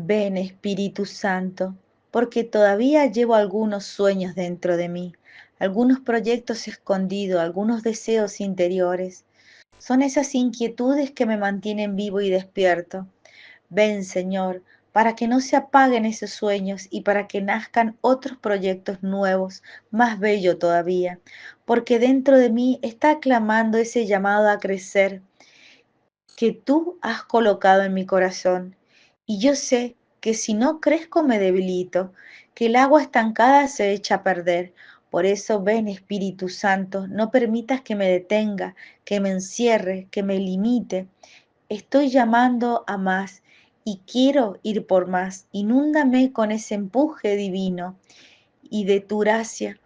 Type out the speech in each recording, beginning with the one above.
Ven, Espíritu Santo, porque todavía llevo algunos sueños dentro de mí, algunos proyectos escondidos, algunos deseos interiores. Son esas inquietudes que me mantienen vivo y despierto. Ven, Señor, para que no se apaguen esos sueños y para que nazcan otros proyectos nuevos, más bellos todavía, porque dentro de mí está clamando ese llamado a crecer que tú has colocado en mi corazón. Y yo sé que si no crezco me debilito, que el agua estancada se echa a perder. Por eso ven, Espíritu Santo, no permitas que me detenga, que me encierre, que me limite. Estoy llamando a más y quiero ir por más. Inúndame con ese empuje divino y de tu gracia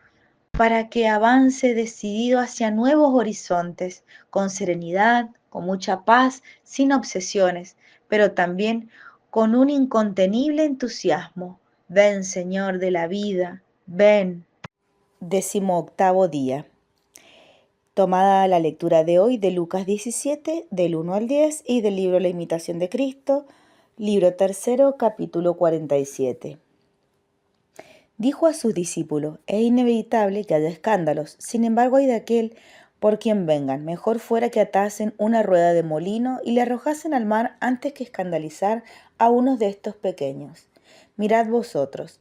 para que avance decidido hacia nuevos horizontes, con serenidad, con mucha paz, sin obsesiones, pero también con un incontenible entusiasmo. Ven, Señor de la vida, ven. 18º día. Tomada la lectura de hoy de Lucas 17, del 1 al 10 y del libro La imitación de Cristo, libro 3, capítulo 47. Dijo a sus discípulos: es inevitable que haya escándalos, sin embargo hay de aquel por quien vengan. Mejor fuera que atasen una rueda de molino y le arrojasen al mar antes que escandalizar a unos de estos pequeños. Mirad vosotros.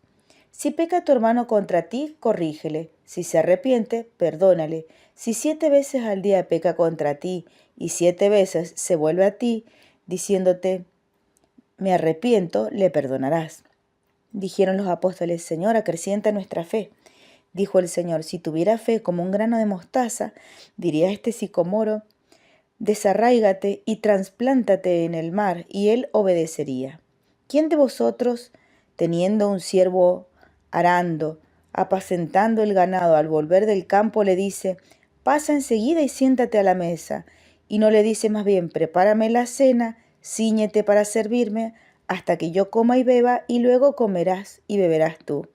Si peca tu hermano contra ti, corrígele. Si se arrepiente, perdónale. Si 7 veces al día peca contra ti y 7 veces se vuelve a ti, diciéndote, me arrepiento, le perdonarás. Dijeron los apóstoles: Señor, acrecienta nuestra fe. Dijo el Señor: si tuviera fe como un grano de mostaza, diría a este sicomoro, desarráigate y trasplántate en el mar, y él obedecería. ¿Quién de vosotros, teniendo un siervo arando, apacentando el ganado, al volver del campo le dice, pasa enseguida y siéntate a la mesa? Y no le dice más bien, prepárame la cena, cíñete para servirme, hasta que yo coma y beba, y luego comerás y beberás tú.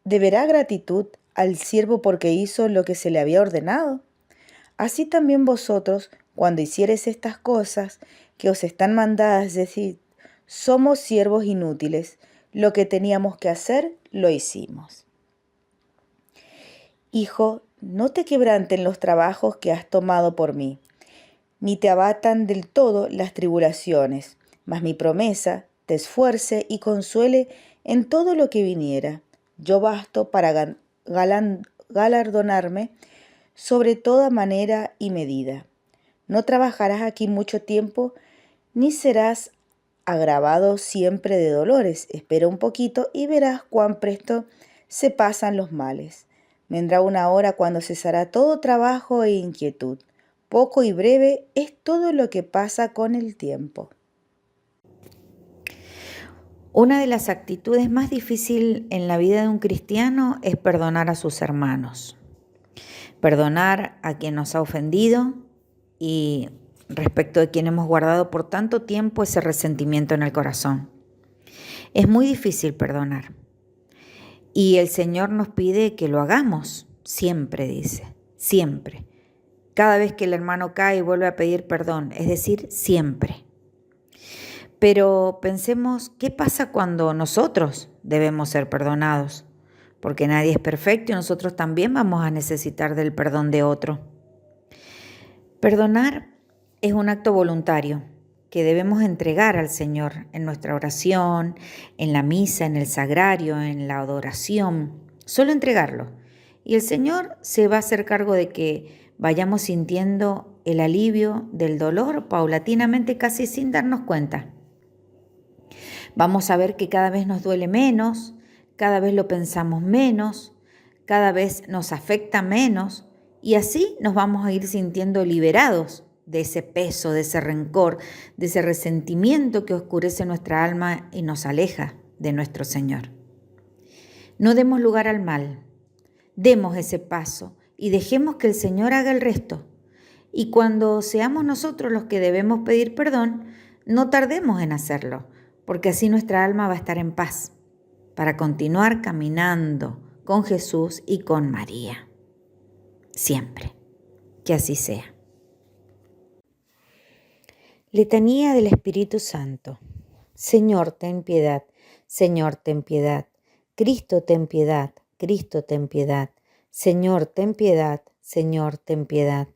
¿Deberá gratitud al siervo porque hizo lo que se le había ordenado? Así también vosotros, cuando hiciereis estas cosas que os están mandadas, decid, somos siervos inútiles, lo que teníamos que hacer, lo hicimos. Hijo, no te quebranten los trabajos que has tomado por mí, ni te abatan del todo las tribulaciones, mas mi promesa te esfuerce y consuele en todo lo que viniera. Yo basto para galardonarme sobre toda manera y medida. No trabajarás aquí mucho tiempo, ni serás agravado siempre de dolores. Espera un poquito y verás cuán presto se pasan los males. Vendrá una hora cuando cesará todo trabajo e inquietud. Poco y breve es todo lo que pasa con el tiempo. Una de las actitudes más difíciles en la vida de un cristiano es perdonar a sus hermanos. Perdonar a quien nos ha ofendido y respecto de quien hemos guardado por tanto tiempo ese resentimiento en el corazón. Es muy difícil perdonar. Y el Señor nos pide que lo hagamos, siempre dice, siempre. Cada vez que el hermano cae vuelve a pedir perdón, es decir, siempre. Pero pensemos, ¿qué pasa cuando nosotros debemos ser perdonados? Porque nadie es perfecto y nosotros también vamos a necesitar del perdón de otro. Perdonar es un acto voluntario que debemos entregar al Señor en nuestra oración, en la misa, en el sagrario, en la adoración. Solo entregarlo. Y el Señor se va a hacer cargo de que vayamos sintiendo el alivio del dolor paulatinamente, casi sin darnos cuenta. Vamos a ver que cada vez nos duele menos, cada vez lo pensamos menos, cada vez nos afecta menos y así nos vamos a ir sintiendo liberados de ese peso, de ese rencor, de ese resentimiento que oscurece nuestra alma y nos aleja de nuestro Señor. No demos lugar al mal, demos ese paso y dejemos que el Señor haga el resto. Y cuando seamos nosotros los que debemos pedir perdón, no tardemos en hacerlo, porque así nuestra alma va a estar en paz, para continuar caminando con Jesús y con María. Siempre. Que así sea. Letanía del Espíritu Santo. Señor, ten piedad. Señor, ten piedad. Cristo, ten piedad. Cristo, ten piedad. Señor, ten piedad. Señor, ten piedad.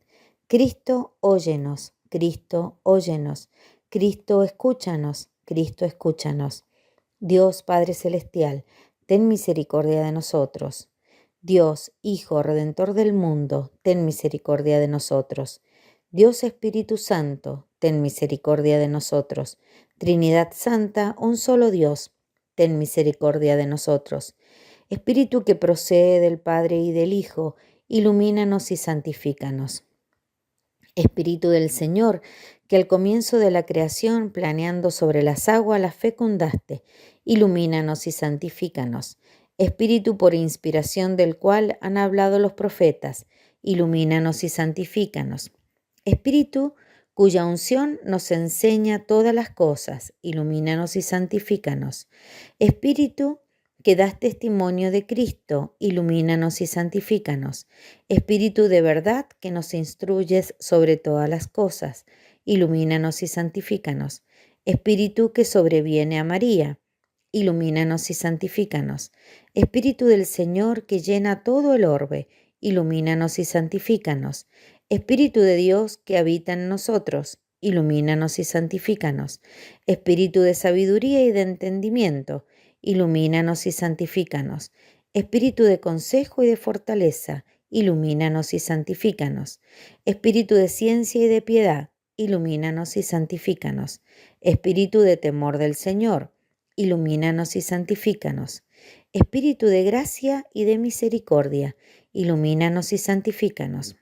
Cristo, óyenos. Cristo, óyenos. Cristo, escúchanos. Cristo, escúchanos. Dios Padre Celestial, ten misericordia de nosotros. Dios, Hijo Redentor del mundo, ten misericordia de nosotros. Dios Espíritu Santo, ten misericordia de nosotros. Trinidad Santa, un solo Dios, ten misericordia de nosotros. Espíritu que procede del Padre y del Hijo, ilumínanos y santifícanos. Espíritu del Señor, que al comienzo de la creación, planeando sobre las aguas, las fecundaste, ilumínanos y santifícanos. Espíritu por inspiración del cual han hablado los profetas, ilumínanos y santifícanos. Espíritu cuya unción nos enseña todas las cosas, ilumínanos y santifícanos. Espíritu que das testimonio de Cristo, ilumínanos y santifícanos. Espíritu de verdad que nos instruyes sobre todas las cosas, ilumínanos y santifícanos. Espíritu que sobreviene a María, ilumínanos y santifícanos. Espíritu del Señor que llena todo el orbe, ilumínanos y santifícanos. Espíritu de Dios que habita en nosotros, ilumínanos y santifícanos. Espíritu de sabiduría y de entendimiento, ilumínanos y santifícanos. Espíritu de consejo y de fortaleza, ilumínanos y santifícanos. Espíritu de ciencia y de piedad, ilumínanos y santifícanos. Espíritu de temor del Señor, ilumínanos y santifícanos. Espíritu de gracia y de misericordia, ilumínanos y santifícanos.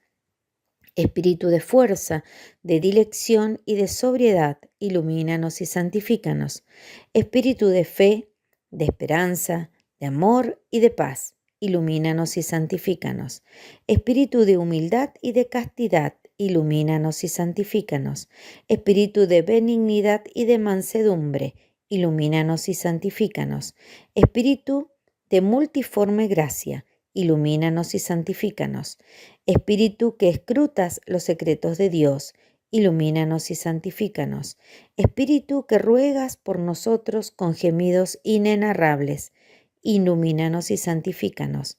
Espíritu de fuerza, de dilección y de sobriedad, ilumínanos y santifícanos. Espíritu de fe, de esperanza, de amor y de paz, ilumínanos y santifícanos. Espíritu de humildad y de castidad, ilumínanos y santifícanos. Espíritu de benignidad y de mansedumbre, ilumínanos y santifícanos. Espíritu de multiforme gracia, ilumínanos y santifícanos. Espíritu que escrutas los secretos de Dios, ilumínanos y santifícanos. Espíritu que ruegas por nosotros con gemidos inenarrables, ilumínanos y santifícanos.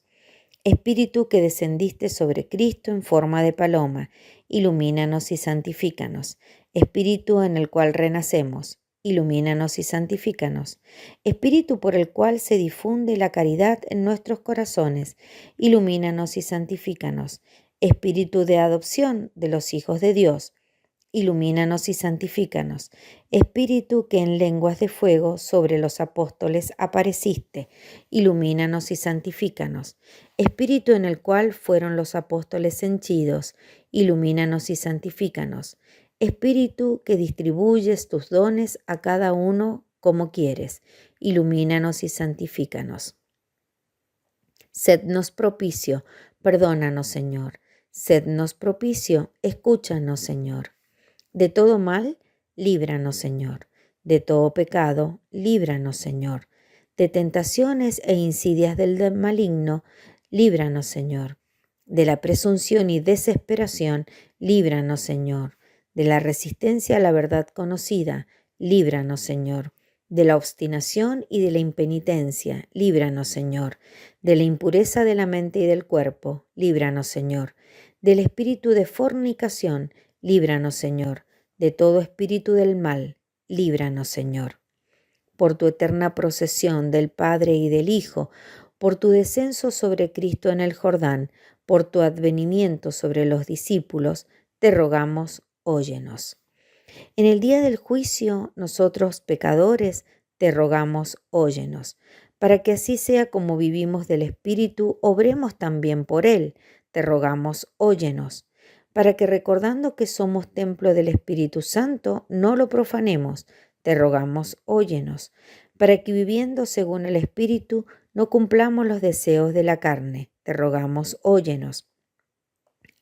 Espíritu que descendiste sobre Cristo en forma de paloma, ilumínanos y santifícanos. Espíritu en el cual renacemos, ilumínanos y santifícanos. Espíritu por el cual se difunde la caridad en nuestros corazones, ilumínanos y santifícanos. Espíritu de adopción de los hijos de Dios, ilumínanos y santifícanos. Espíritu que en lenguas de fuego sobre los apóstoles apareciste, ilumínanos y santifícanos. Espíritu en el cual fueron los apóstoles henchidos, ilumínanos y santifícanos. Espíritu que distribuyes tus dones a cada uno como quieres, ilumínanos y santifícanos. Sednos propicio, perdónanos, Señor. Sednos propicio, escúchanos, Señor. De todo mal, líbranos, Señor. De todo pecado, líbranos, Señor. De tentaciones e insidias del maligno, líbranos, Señor. De la presunción y desesperación, líbranos, Señor. De la resistencia a la verdad conocida, líbranos, Señor. De la obstinación y de la impenitencia, líbranos, Señor. De la impureza de la mente y del cuerpo, líbranos, Señor. Del espíritu de fornicación, líbranos, Señor. De todo espíritu del mal, líbranos, Señor. Por tu eterna procesión del Padre y del Hijo, por tu descenso sobre Cristo en el Jordán, por tu advenimiento sobre los discípulos, te rogamos, óyenos. En el día del juicio, nosotros pecadores, te rogamos, óyenos. Para que así sea como vivimos del Espíritu, obremos también por Él, te rogamos, óyenos. Para que recordando que somos templo del Espíritu Santo, no lo profanemos, te rogamos, óyenos. Para que viviendo según el Espíritu, no cumplamos los deseos de la carne, te rogamos, óyenos.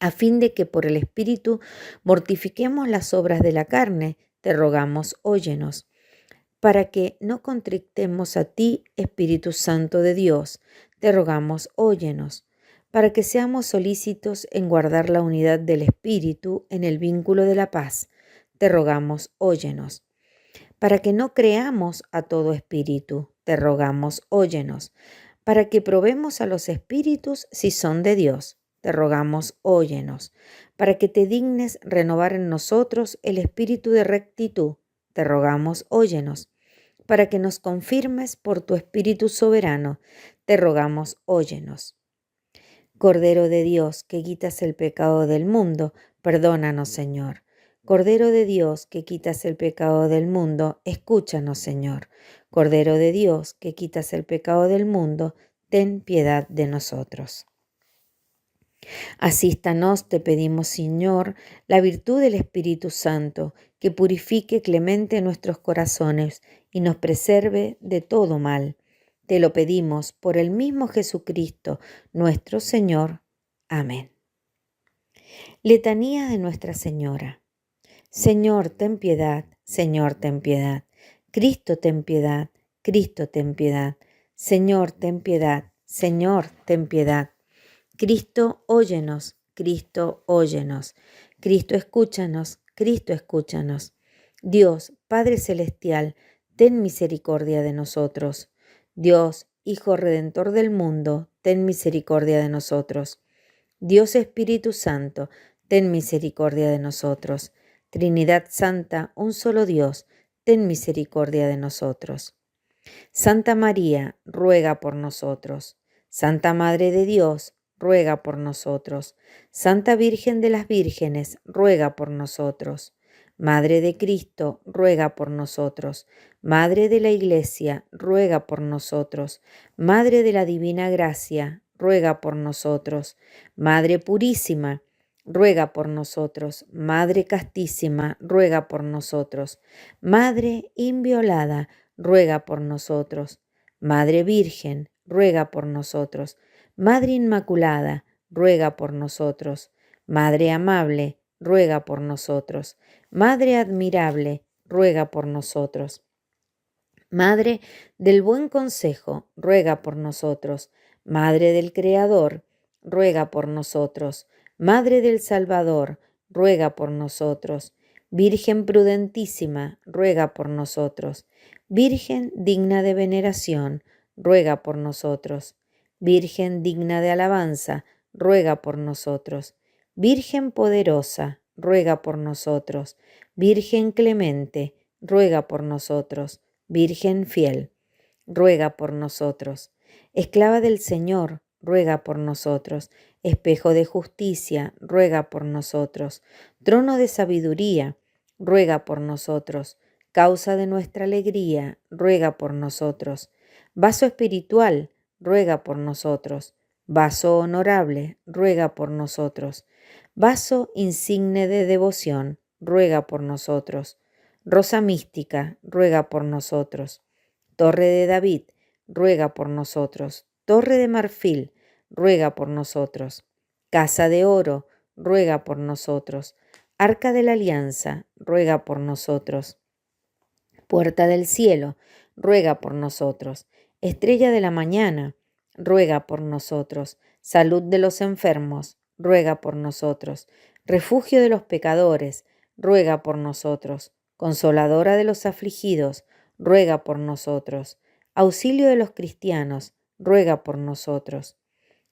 A fin de que por el Espíritu mortifiquemos las obras de la carne, te rogamos, óyenos. Para que no contrictemos a ti, Espíritu Santo de Dios, te rogamos, óyenos. Para que seamos solícitos en guardar la unidad del Espíritu en el vínculo de la paz, te rogamos, óyenos. Para que no creamos a todo espíritu, te rogamos, óyenos. Para que probemos a los espíritus si son de Dios, te rogamos, óyenos. Para que te dignes renovar en nosotros el espíritu de rectitud, te rogamos, óyenos. Para que nos confirmes por tu Espíritu soberano, te rogamos, óyenos. Cordero de Dios, que quitas el pecado del mundo, perdónanos, Señor. Cordero de Dios, que quitas el pecado del mundo, escúchanos, Señor. Cordero de Dios, que quitas el pecado del mundo, ten piedad de nosotros. Asístanos, te pedimos, Señor, la virtud del Espíritu Santo, que purifique clemente nuestros corazones y nos preserve de todo mal. Te lo pedimos por el mismo Jesucristo, nuestro Señor. Amén. Letanía de Nuestra Señora. Señor, ten piedad. Señor, ten piedad. Cristo, ten piedad. Cristo, ten piedad. Señor, ten piedad. Señor, ten piedad. Cristo, óyenos. Cristo, óyenos. Cristo, escúchanos. Cristo, escúchanos. Dios, Padre Celestial, ten misericordia de nosotros. Dios, Hijo Redentor del mundo, ten misericordia de nosotros. Dios Espíritu Santo, ten misericordia de nosotros. Trinidad Santa, un solo Dios, ten misericordia de nosotros. Santa María, ruega por nosotros. Santa Madre de Dios, ruega por nosotros. Santa Virgen de las Vírgenes, ruega por nosotros. Madre de Cristo, ruega por nosotros. Madre de la Iglesia, ruega por nosotros. Madre de la Divina Gracia, ruega por nosotros. Madre Purísima, ruega por nosotros. Madre Castísima, ruega por nosotros. Madre Inviolada, ruega por nosotros. Madre Virgen, ruega por nosotros. Madre Inmaculada, ruega por nosotros. Madre Amable, ruega por nosotros. Madre Admirable, ruega por nosotros. Madre del Buen Consejo, ruega por nosotros. Madre del Creador, ruega por nosotros. Madre del Salvador, ruega por nosotros. Virgen prudentísima, ruega por nosotros. Virgen digna de veneración, ruega por nosotros. Virgen digna de alabanza, ruega por nosotros. Virgen poderosa, ruega por nosotros. Virgen clemente, ruega por nosotros. Virgen fiel, ruega por nosotros. Esclava del Señor, ruega por nosotros. Espejo de justicia, ruega por nosotros. Trono de sabiduría, ruega por nosotros. Causa de nuestra alegría, ruega por nosotros. Vaso espiritual, ruega por nosotros. Vaso honorable, ruega por nosotros. Vaso insigne de devoción, ruega por nosotros. Rosa mística, ruega por nosotros. Torre de David, ruega por nosotros. Torre de marfil, ruega por nosotros. Casa de oro, ruega por nosotros. Arca de la alianza, ruega por nosotros. Puerta del cielo, ruega por nosotros. Estrella de la mañana, ruega por nosotros. Salud de los enfermos, ruega por nosotros. Refugio de los pecadores, ruega por nosotros. Consoladora de los afligidos, ruega por nosotros. Auxilio de los cristianos, ruega por nosotros.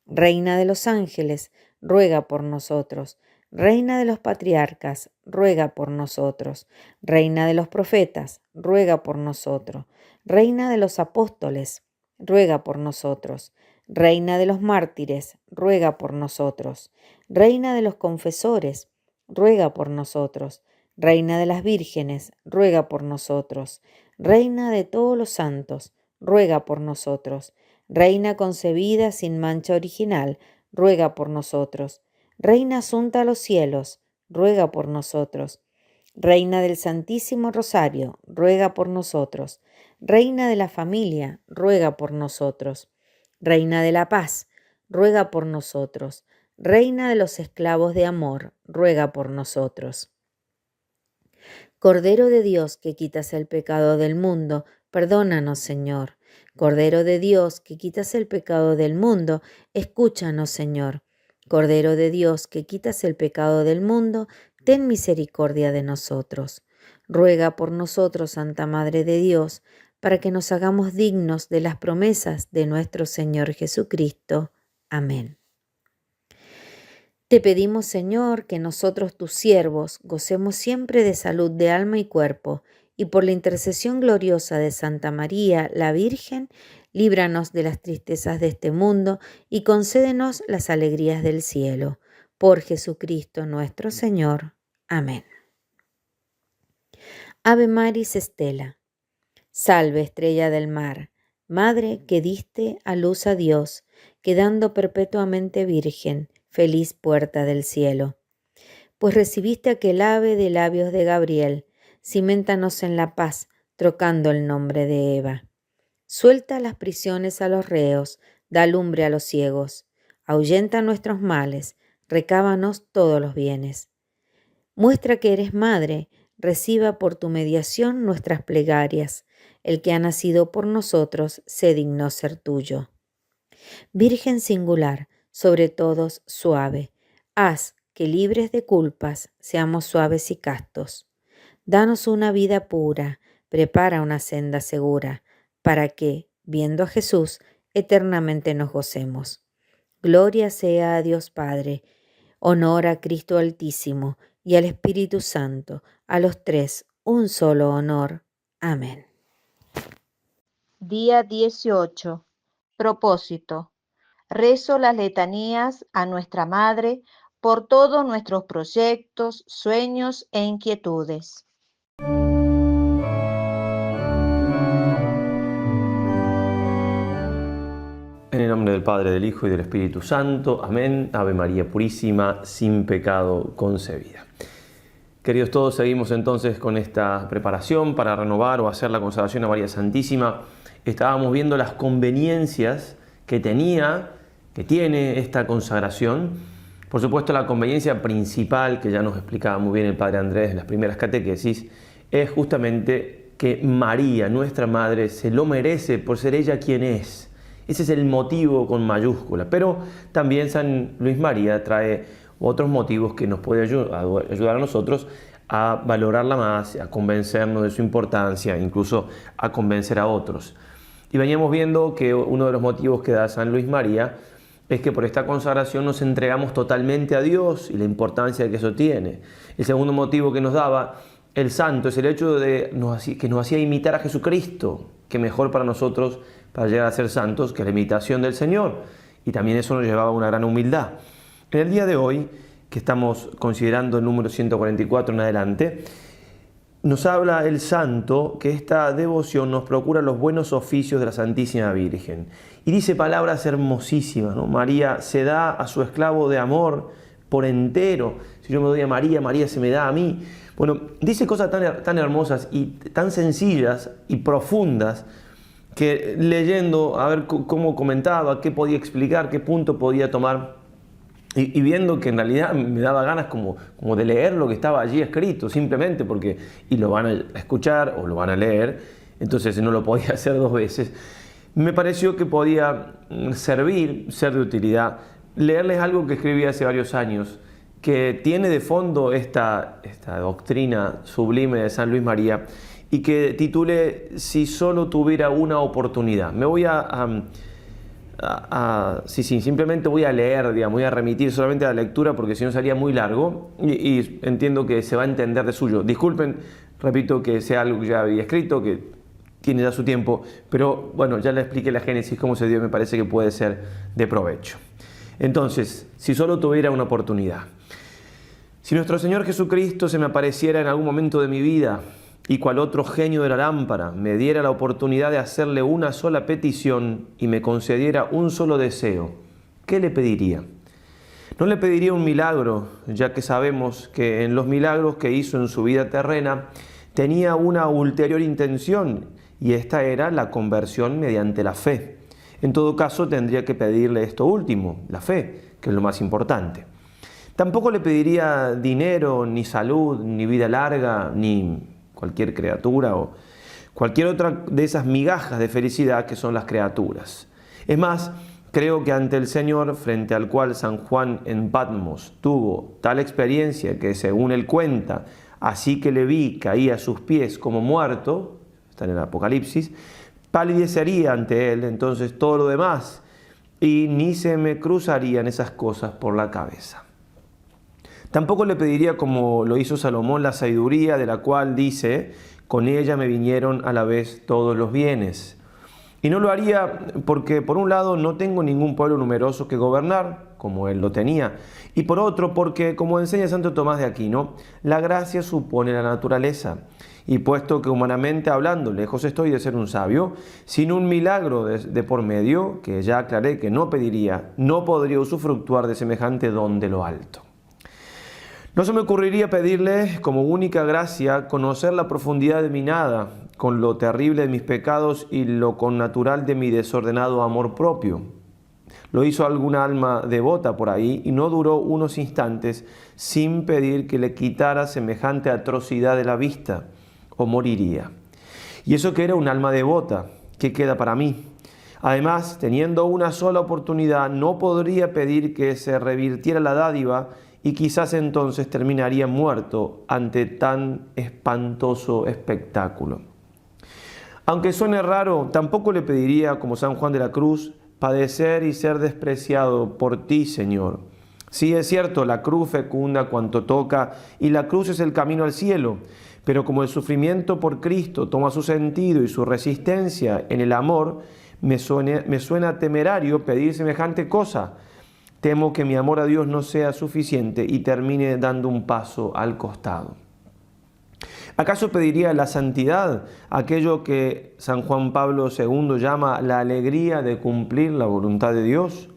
Reina de los ángeles, ruega por nosotros. Reina de los patriarcas, ruega por nosotros. Reina de los profetas, ruega por nosotros. Reina de los apóstoles, ruega por nosotros. Reina de los mártires, ruega por nosotros. Reina de los confesores, ruega por nosotros. Reina de las vírgenes, ruega por nosotros. Reina de todos los santos, ruega por nosotros. Reina concebida sin mancha original, ruega por nosotros. Reina asunta a los cielos, ruega por nosotros. Reina del Santísimo Rosario, ruega por nosotros. Reina de la familia, ruega por nosotros. Reina de la paz, ruega por nosotros. Reina de los esclavos de amor, ruega por nosotros. Cordero de Dios, que quitas el pecado del mundo, perdónanos, Señor. Cordero de Dios, que quitas el pecado del mundo, escúchanos, Señor. Cordero de Dios, que quitas el pecado del mundo, ten misericordia de nosotros. ruega por nosotros, Santa Madre de Dios, para que nos hagamos dignos de las promesas de nuestro Señor Jesucristo. Amén. Te pedimos, Señor, que nosotros, tus siervos, gocemos siempre de salud de alma y cuerpo, y por la intercesión gloriosa de Santa María, la Virgen, líbranos de las tristezas de este mundo y concédenos las alegrías del cielo. Por Jesucristo nuestro Señor. Amén. Ave Maris Stella. Salve, estrella del mar, Madre que diste a luz a Dios, quedando perpetuamente virgen, feliz puerta del cielo. Pues recibiste aquel ave de labios de Gabriel, ciméntanos en la paz, trocando el nombre de Eva. Suelta las prisiones a los reos, da lumbre a los ciegos, ahuyenta nuestros males, recábanos todos los bienes. Muestra que eres madre, reciba por tu mediación nuestras plegarias. El que ha nacido por nosotros se dignó ser tuyo. Virgen singular, sobre todos suave, haz que libres de culpas seamos suaves y castos. Danos una vida pura, prepara una senda segura, para que, viendo a Jesús, eternamente nos gocemos. Gloria sea a Dios Padre, honor a Cristo Altísimo y al Espíritu Santo, a los tres un solo honor. Amén. Día 18. Propósito. Rezo las letanías a nuestra Madre por todos nuestros proyectos, sueños e inquietudes. En el nombre del Padre, del Hijo y del Espíritu Santo. Amén. Ave María Purísima, sin pecado concebida. Queridos todos, seguimos entonces con esta preparación para renovar o hacer la consagración a María Santísima. Estábamos viendo las conveniencias que tiene esta consagración. Por supuesto, la conveniencia principal, que ya nos explicaba muy bien el Padre Andrés en las primeras catequesis, es justamente que María, nuestra Madre, se lo merece por ser ella quien es. Ese es el motivo con mayúscula. Pero también San Luis María trae otros motivos que nos pueden ayudar a nosotros a valorarla más, a convencernos de su importancia, incluso a convencer a otros. Y veníamos viendo que uno de los motivos que da San Luis María es que por esta consagración nos entregamos totalmente a Dios y la importancia que eso tiene. El segundo motivo que nos daba el santo es el hecho de que nos hacía imitar a Jesucristo, que mejor para nosotros para llegar a ser santos que la imitación del Señor. Y también eso nos llevaba a una gran humildad. En el día de hoy, que estamos considerando el número 144 en adelante, nos habla el santo que esta devoción nos procura los buenos oficios de la Santísima Virgen. Y dice palabras hermosísimas, ¿no? María se da a su esclavo de amor por entero. Si yo me doy a María, María se me da a mí. Bueno, dice cosas tan hermosas y tan sencillas y profundas que leyendo, a ver cómo comentaba, qué podía explicar, qué punto podía tomar, y viendo que en realidad me daba ganas como de leer lo que estaba allí escrito, simplemente porque, y lo van a escuchar o lo van a leer, entonces no lo podía hacer dos veces, me pareció que podía ser de utilidad, leerles algo que escribí hace varios años, que tiene de fondo esta doctrina sublime de San Luis María, y que titulé Si solo tuviera una oportunidad. Me voy simplemente voy a leer, digamos, voy a remitir solamente a la lectura porque si no sería muy largo y entiendo que se va a entender de suyo. Disculpen, repito, que sea algo que ya había escrito, que tiene ya su tiempo, pero bueno, ya le expliqué la génesis, cómo se dio, me parece que puede ser de provecho. Entonces, si solo tuviera una oportunidad. Si nuestro Señor Jesucristo se me apareciera en algún momento de mi vida y cual otro genio de la lámpara me diera la oportunidad de hacerle una sola petición y me concediera un solo deseo, ¿qué le pediría? No le pediría un milagro, ya que sabemos que en los milagros que hizo en su vida terrena tenía una ulterior intención, y esta era la conversión mediante la fe. En todo caso, tendría que pedirle esto último, la fe, que es lo más importante. Tampoco le pediría dinero, ni salud, ni vida larga, ni cualquier criatura o cualquier otra de esas migajas de felicidad que son las criaturas. Es más, creo que ante el Señor, frente al cual San Juan en Patmos tuvo tal experiencia que, según él cuenta, Así que le vi, caí a sus pies como muerto, está en el Apocalipsis, palidecería ante él entonces todo lo demás, y ni se me cruzarían esas cosas por la cabeza. Tampoco le pediría, como lo hizo Salomón, la sabiduría de la cual dice, con ella me vinieron a la vez todos los bienes. Y no lo haría porque, por un lado, no tengo ningún pueblo numeroso que gobernar, como él lo tenía, y por otro, porque, como enseña Santo Tomás de Aquino, la gracia supone la naturaleza. Y puesto que humanamente hablando, lejos estoy de ser un sabio, sin un milagro de por medio, que ya aclaré que no pediría, no podría usufructuar de semejante don de lo alto. No se me ocurriría pedirle como única gracia conocer la profundidad de mi nada, con lo terrible de mis pecados y lo connatural de mi desordenado amor propio. Lo hizo alguna alma devota por ahí y no duró unos instantes sin pedir que le quitara semejante atrocidad de la vista, o moriría. Y eso que era un alma devota, ¿qué queda para mí? Además, teniendo una sola oportunidad, no podría pedir que se revirtiera la dádiva y quizás entonces terminaría muerto ante tan espantoso espectáculo. Aunque suene raro, tampoco le pediría, como San Juan de la Cruz, padecer y ser despreciado por ti, Señor. Sí, es cierto, la cruz fecunda cuanto toca y la cruz es el camino al cielo, pero como el sufrimiento por Cristo toma su sentido y su resistencia en el amor, me suena temerario pedir semejante cosa. Temo que mi amor a Dios no sea suficiente y termine dando un paso al costado. ¿Acaso pediría la santidad, aquello que San Juan Pablo II llama la alegría de cumplir la voluntad de Dios?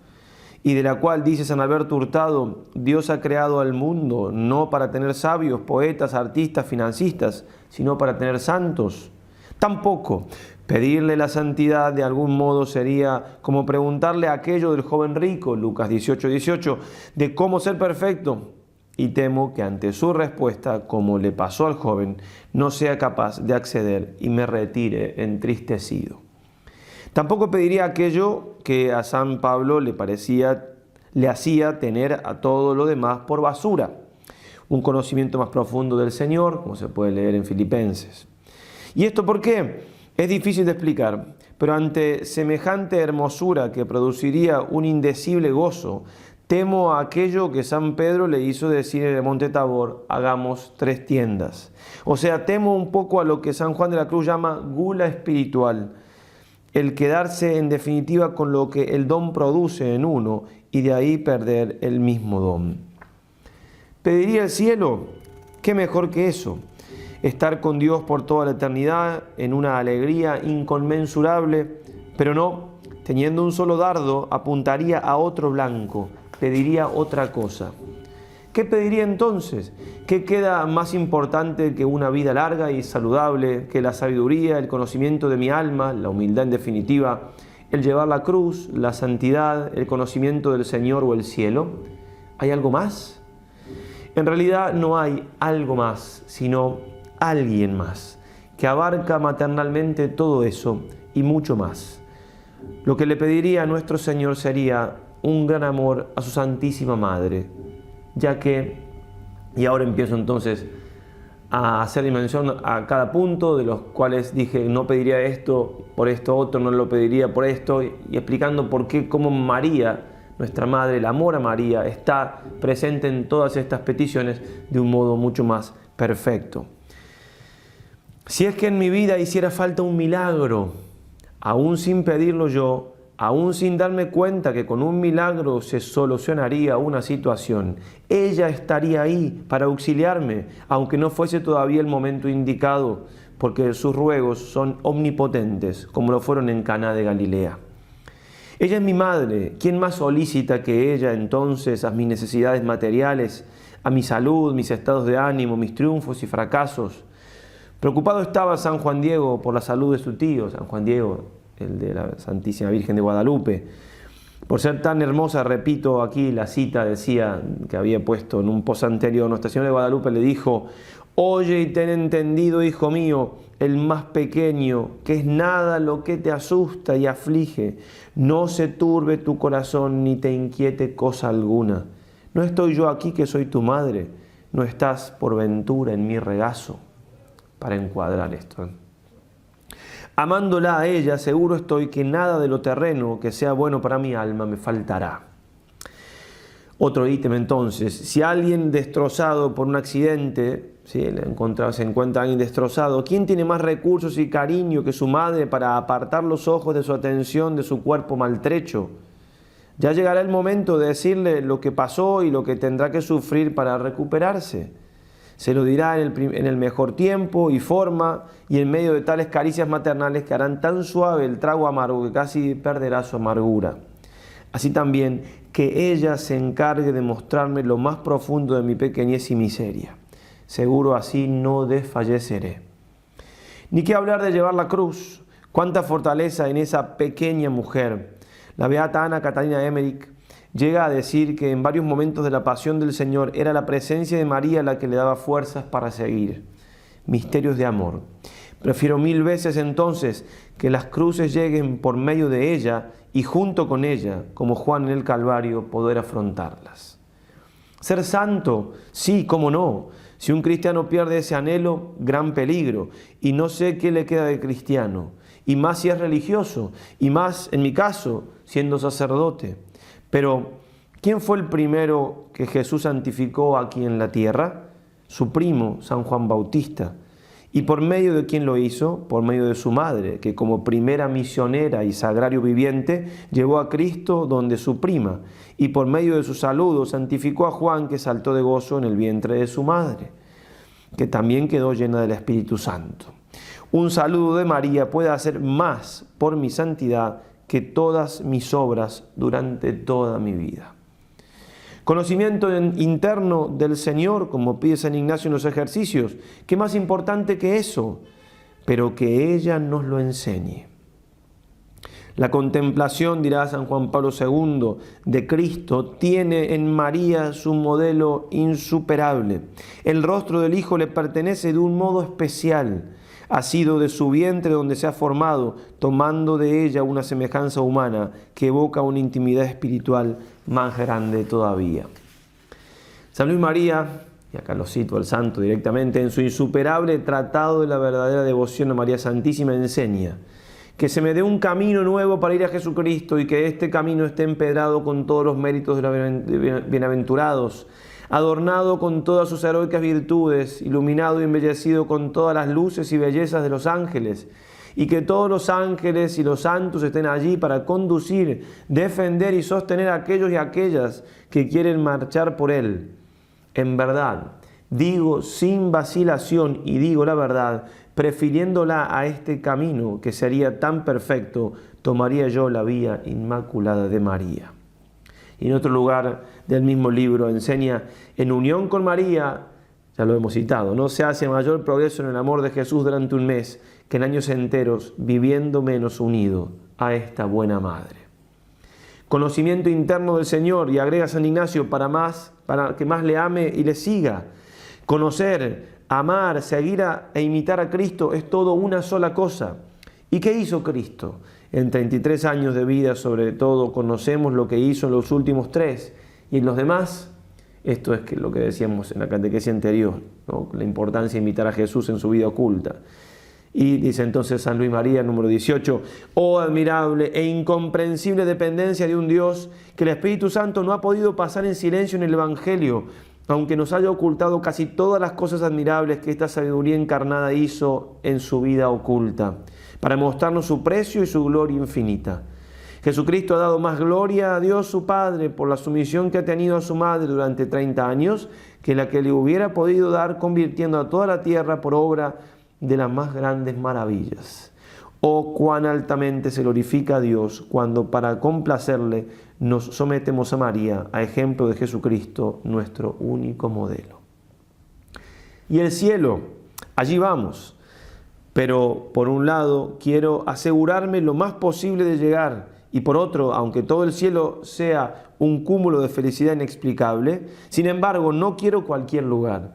Y de la cual dice San Alberto Hurtado, Dios ha creado al mundo no para tener sabios, poetas, artistas, financistas, sino para tener santos. Tampoco pedirle la santidad de algún modo sería como preguntarle aquello del joven rico, Lucas 18:18, de cómo ser perfecto. Y temo que ante su respuesta, como le pasó al joven, no sea capaz de acceder y me retire entristecido. Tampoco pediría aquello que a San Pablo le hacía tener a todo lo demás por basura, un conocimiento más profundo del Señor, como se puede leer en Filipenses. ¿Y esto por qué? Es difícil de explicar, pero ante semejante hermosura que produciría un indecible gozo, temo a aquello que San Pedro le hizo decir en el Monte Tabor, hagamos 3 tiendas. O sea, temo un poco a lo que San Juan de la Cruz llama gula espiritual, el quedarse en definitiva con lo que el don produce en uno y de ahí perder el mismo don. ¿Pediría el cielo? ¿Qué mejor que eso? Estar con Dios por toda la eternidad en una alegría inconmensurable, pero no, teniendo un solo dardo, apuntaría a otro blanco, pediría otra cosa. ¿Qué pediría entonces? ¿Qué queda más importante que una vida larga y saludable, que la sabiduría, el conocimiento de mi alma, la humildad en definitiva, el llevar la cruz, la santidad, el conocimiento del Señor o el cielo? ¿Hay algo más? En realidad no hay algo más, sino alguien más, que abarca maternalmente todo eso y mucho más. Lo que le pediría a nuestro Señor sería un gran amor a su Santísima Madre, ya que, y ahora empiezo entonces a hacer mención a cada punto, de los cuales dije no pediría esto por esto otro, no lo pediría por esto, y explicando por qué, cómo María, nuestra Madre, el amor a María, está presente en todas estas peticiones de un modo mucho más perfecto. Si es que en mi vida hiciera falta un milagro, aún sin pedirlo yo, aún sin darme cuenta que con un milagro se solucionaría una situación, ella estaría ahí para auxiliarme, aunque no fuese todavía el momento indicado, porque sus ruegos son omnipotentes, como lo fueron en Caná de Galilea. Ella es mi madre, ¿quién más solícita que ella entonces a mis necesidades materiales, a mi salud, mis estados de ánimo, mis triunfos y fracasos? Preocupado estaba San Juan Diego por la salud de su tío, San Juan Diego, el de la Santísima Virgen de Guadalupe. Por ser tan hermosa, repito aquí la cita, decía, que había puesto en un post anterior, Nuestra Señora de Guadalupe le dijo: oye y ten entendido, hijo mío, el más pequeño, que es nada lo que te asusta y aflige. No se turbe tu corazón ni te inquiete cosa alguna. ¿No estoy yo aquí que soy tu madre? no estás por ventura en mi regazo, para encuadrar esto. Amándola a ella, seguro estoy que nada de lo terreno que sea bueno para mi alma me faltará. Otro ítem entonces, si alguien destrozado por un accidente, ¿sí? se encuentra alguien destrozado, ¿quién tiene más recursos y cariño que su madre para apartar los ojos de su atención de su cuerpo maltrecho? Ya llegará el momento de decirle lo que pasó y lo que tendrá que sufrir para recuperarse. Se lo dirá en el mejor tiempo y forma y en medio de tales caricias maternales que harán tan suave el trago amargo que casi perderá su amargura. Así también que ella se encargue de mostrarme lo más profundo de mi pequeñez y miseria. Seguro así no desfalleceré. Ni qué hablar de llevar la cruz. Cuánta fortaleza en esa pequeña mujer. La beata Ana Catalina Emmerich llega a decir que en varios momentos de la pasión del Señor era la presencia de María la que le daba fuerzas para seguir. Misterios de amor. Prefiero 1000 veces entonces que las cruces lleguen por medio de ella y junto con ella, como Juan en el Calvario, poder afrontarlas. Ser santo, sí, cómo no. Si un cristiano pierde ese anhelo, gran peligro. Y no sé qué le queda de cristiano. Y más si es religioso. Y más, en mi caso, siendo sacerdote. Pero, ¿quién fue el primero que Jesús santificó aquí en la tierra? Su primo, San Juan Bautista. ¿Y por medio de quién lo hizo? Por medio de su madre, que como primera misionera y sagrario viviente llevó a Cristo donde su prima, y por medio de su saludo santificó a Juan, que saltó de gozo en el vientre de su madre, que también quedó llena del Espíritu Santo. Un saludo de María puede hacer más por mi santidad que todas mis obras durante toda mi vida. Conocimiento interno del Señor, como pide San Ignacio en los ejercicios. ¿Qué más importante que eso? Pero que ella nos lo enseñe. La contemplación, dirá San Juan Pablo II, de Cristo tiene en María su modelo insuperable. El rostro del Hijo le pertenece de un modo especial. Ha sido de su vientre donde se ha formado, tomando de ella una semejanza humana que evoca una intimidad espiritual más grande todavía. San Luis María, y acá lo cito al santo directamente, en su insuperable tratado de la verdadera devoción a María Santísima enseña que se me dé un camino nuevo para ir a Jesucristo y que este camino esté empedrado con todos los méritos de los bienaventurados, adornado con todas sus heroicas virtudes, iluminado y embellecido con todas las luces y bellezas de los ángeles, y que todos los ángeles y los santos estén allí para conducir, defender y sostener a aquellos y aquellas que quieren marchar por él. En verdad, digo sin vacilación y digo la verdad, prefiriéndola a este camino que sería tan perfecto, tomaría yo la vía inmaculada de María. Y en otro lugar del mismo libro enseña, en unión con María, ya lo hemos citado, no se hace mayor progreso en el amor de Jesús durante un mes que en años enteros viviendo menos unido a esta buena madre. Conocimiento interno del Señor, y agrega San Ignacio, para que más le ame y le siga. Conocer, amar, seguir e imitar a Cristo es todo una sola cosa. ¿Y qué hizo Cristo? En 33 años de vida, sobre todo, conocemos lo que hizo en los últimos 3. Y en los demás, esto es lo que decíamos en la catequesis anterior, ¿no? La importancia de imitar a Jesús en su vida oculta. Y dice entonces San Luis María, número 18, oh admirable e incomprensible dependencia de un Dios que el Espíritu Santo no ha podido pasar en silencio en el Evangelio, aunque nos haya ocultado casi todas las cosas admirables que esta sabiduría encarnada hizo en su vida oculta, para mostrarnos su precio y su gloria infinita. Jesucristo ha dado más gloria a Dios su Padre por la sumisión que ha tenido a su madre durante 30 años que la que le hubiera podido dar convirtiendo a toda la tierra por obra de las más grandes maravillas. Oh, cuán altamente se glorifica a Dios cuando para complacerle nos sometemos a María, a ejemplo de Jesucristo, nuestro único modelo. Y el cielo, allí vamos. Pero por un lado quiero asegurarme lo más posible de llegar, y por otro, aunque todo el cielo sea un cúmulo de felicidad inexplicable, sin embargo no quiero cualquier lugar.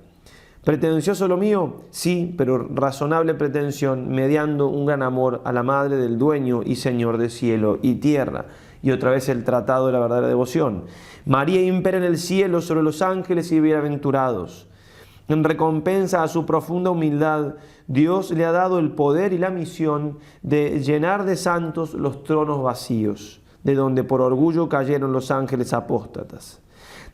¿Pretencioso lo mío? Sí, pero razonable pretensión, mediando un gran amor a la Madre del Dueño y Señor de cielo y tierra. Y otra vez el tratado de la verdadera devoción. María impera en el cielo sobre los ángeles y bienaventurados. En recompensa a su profunda humildad, Dios le ha dado el poder y la misión de llenar de santos los tronos vacíos, de donde por orgullo cayeron los ángeles apóstatas.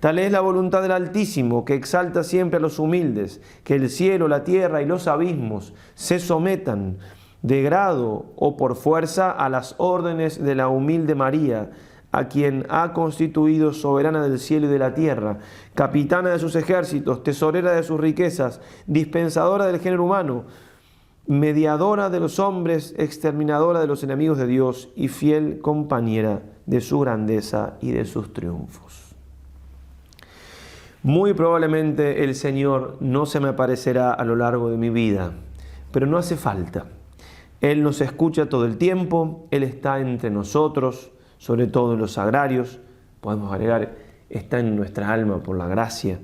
Tal es la voluntad del Altísimo, que exalta siempre a los humildes, que el cielo, la tierra y los abismos se sometan de grado o por fuerza a las órdenes de la humilde María, a quien ha constituido soberana del cielo y de la tierra, capitana de sus ejércitos, tesorera de sus riquezas, dispensadora del género humano, mediadora de los hombres, exterminadora de los enemigos de Dios y fiel compañera de su grandeza y de sus triunfos. Muy probablemente el Señor no se me aparecerá a lo largo de mi vida, pero no hace falta. Él nos escucha todo el tiempo, Él está entre nosotros, sobre todo en los sagrarios, podemos agregar, está en nuestra alma por la gracia.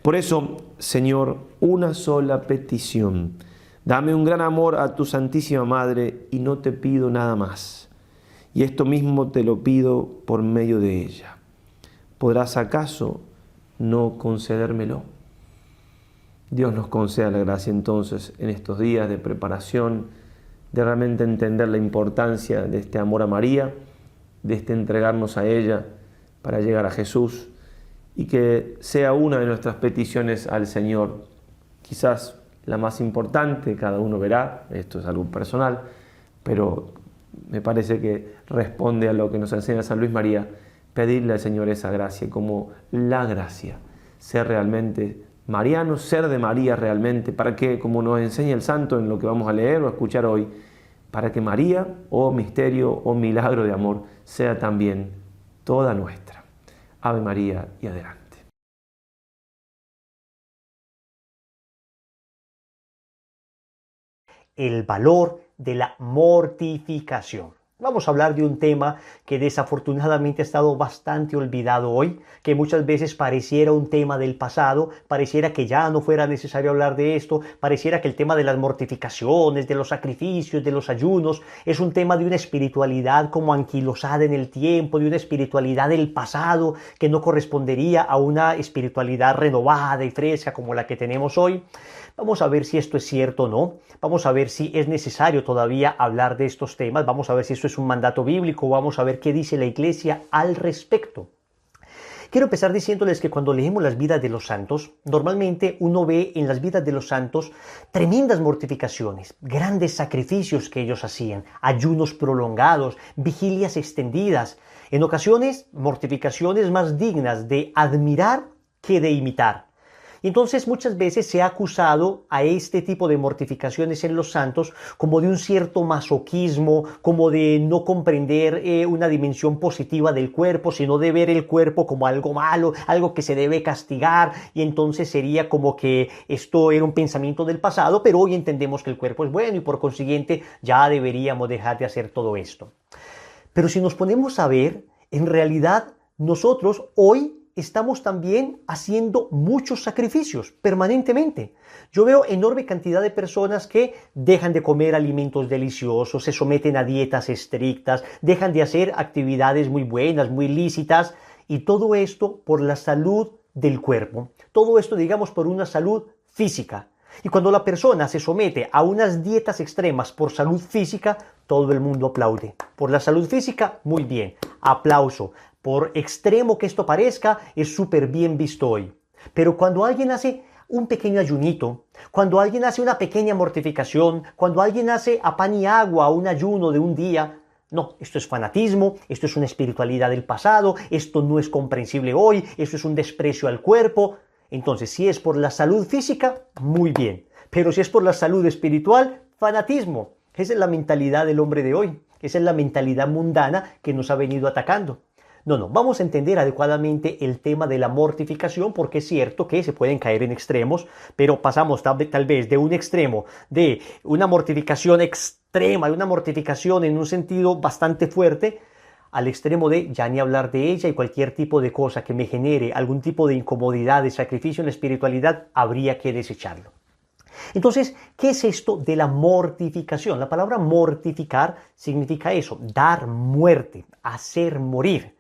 Por eso, Señor, una sola petición. Dame un gran amor a tu Santísima Madre y no te pido nada más. Y esto mismo te lo pido por medio de ella. ¿Podrás acaso no concedérmelo? Dios nos conceda la gracia entonces en estos días de preparación, de realmente entender la importancia de este amor a María, de este entregarnos a ella para llegar a Jesús, y que sea una de nuestras peticiones al Señor, quizás la más importante, cada uno verá, esto es algo personal, pero me parece que responde a lo que nos enseña San Luis María, pedirle al Señor esa gracia como la gracia, ser realmente marianos, ser de María realmente, para que, como nos enseña el santo en lo que vamos a leer o a escuchar hoy, para que María, oh misterio, oh milagro de amor, sea también toda nuestra. Ave María y adelante. El valor de la mortificación. Vamos a hablar de un tema que desafortunadamente ha estado bastante olvidado hoy, que muchas veces pareciera un tema del pasado, pareciera que ya no fuera necesario hablar de esto, pareciera que el tema de las mortificaciones, de los sacrificios, de los ayunos, es un tema de una espiritualidad como anquilosada en el tiempo, de una espiritualidad del pasado que no correspondería a una espiritualidad renovada y fresca como la que tenemos hoy. Vamos a ver si esto es cierto o no. Vamos a ver si es necesario todavía hablar de estos temas. Vamos a ver si esto es un mandato bíblico. Vamos a ver qué dice la Iglesia al respecto. Quiero empezar diciéndoles que cuando leemos las vidas de los santos, normalmente uno ve en las vidas de los santos tremendas mortificaciones, grandes sacrificios que ellos hacían, ayunos prolongados, vigilias extendidas, en ocasiones mortificaciones más dignas de admirar que de imitar. Entonces muchas veces se ha acusado a este tipo de mortificaciones en los santos como de un cierto masoquismo, como de no comprender una dimensión positiva del cuerpo, sino de ver el cuerpo como algo malo, algo que se debe castigar, y entonces sería como que esto era un pensamiento del pasado, pero hoy entendemos que el cuerpo es bueno y por consiguiente ya deberíamos dejar de hacer todo esto. Pero si nos ponemos a ver, en realidad nosotros hoy estamos también haciendo muchos sacrificios permanentemente. Yo veo enorme cantidad de personas que dejan de comer alimentos deliciosos, se someten a dietas estrictas, dejan de hacer actividades muy buenas, muy lícitas, y todo esto por la salud del cuerpo. Todo esto, digamos, por una salud física. Y cuando la persona se somete a unas dietas extremas por salud física, todo el mundo aplaude. Por la salud física, muy bien, aplauso. Por extremo que esto parezca, es súper bien visto hoy. Pero cuando alguien hace un pequeño ayunito, cuando alguien hace una pequeña mortificación, cuando alguien hace a pan y agua un ayuno de un día, no, esto es fanatismo, esto es una espiritualidad del pasado, esto no es comprensible hoy, esto es un desprecio al cuerpo. Entonces, si es por la salud física, muy bien. Pero si es por la salud espiritual, fanatismo. Esa es la mentalidad del hombre de hoy. Esa es la mentalidad mundana que nos ha venido atacando. No, vamos a entender adecuadamente el tema de la mortificación, porque es cierto que se pueden caer en extremos, pero pasamos tal vez de un extremo de una mortificación extrema, de una mortificación en un sentido bastante fuerte, al extremo de ya ni hablar de ella, y cualquier tipo de cosa que me genere algún tipo de incomodidad, de sacrificio en la espiritualidad, habría que desecharlo. Entonces, ¿qué es esto de la mortificación? La palabra mortificar significa eso, dar muerte, hacer morir.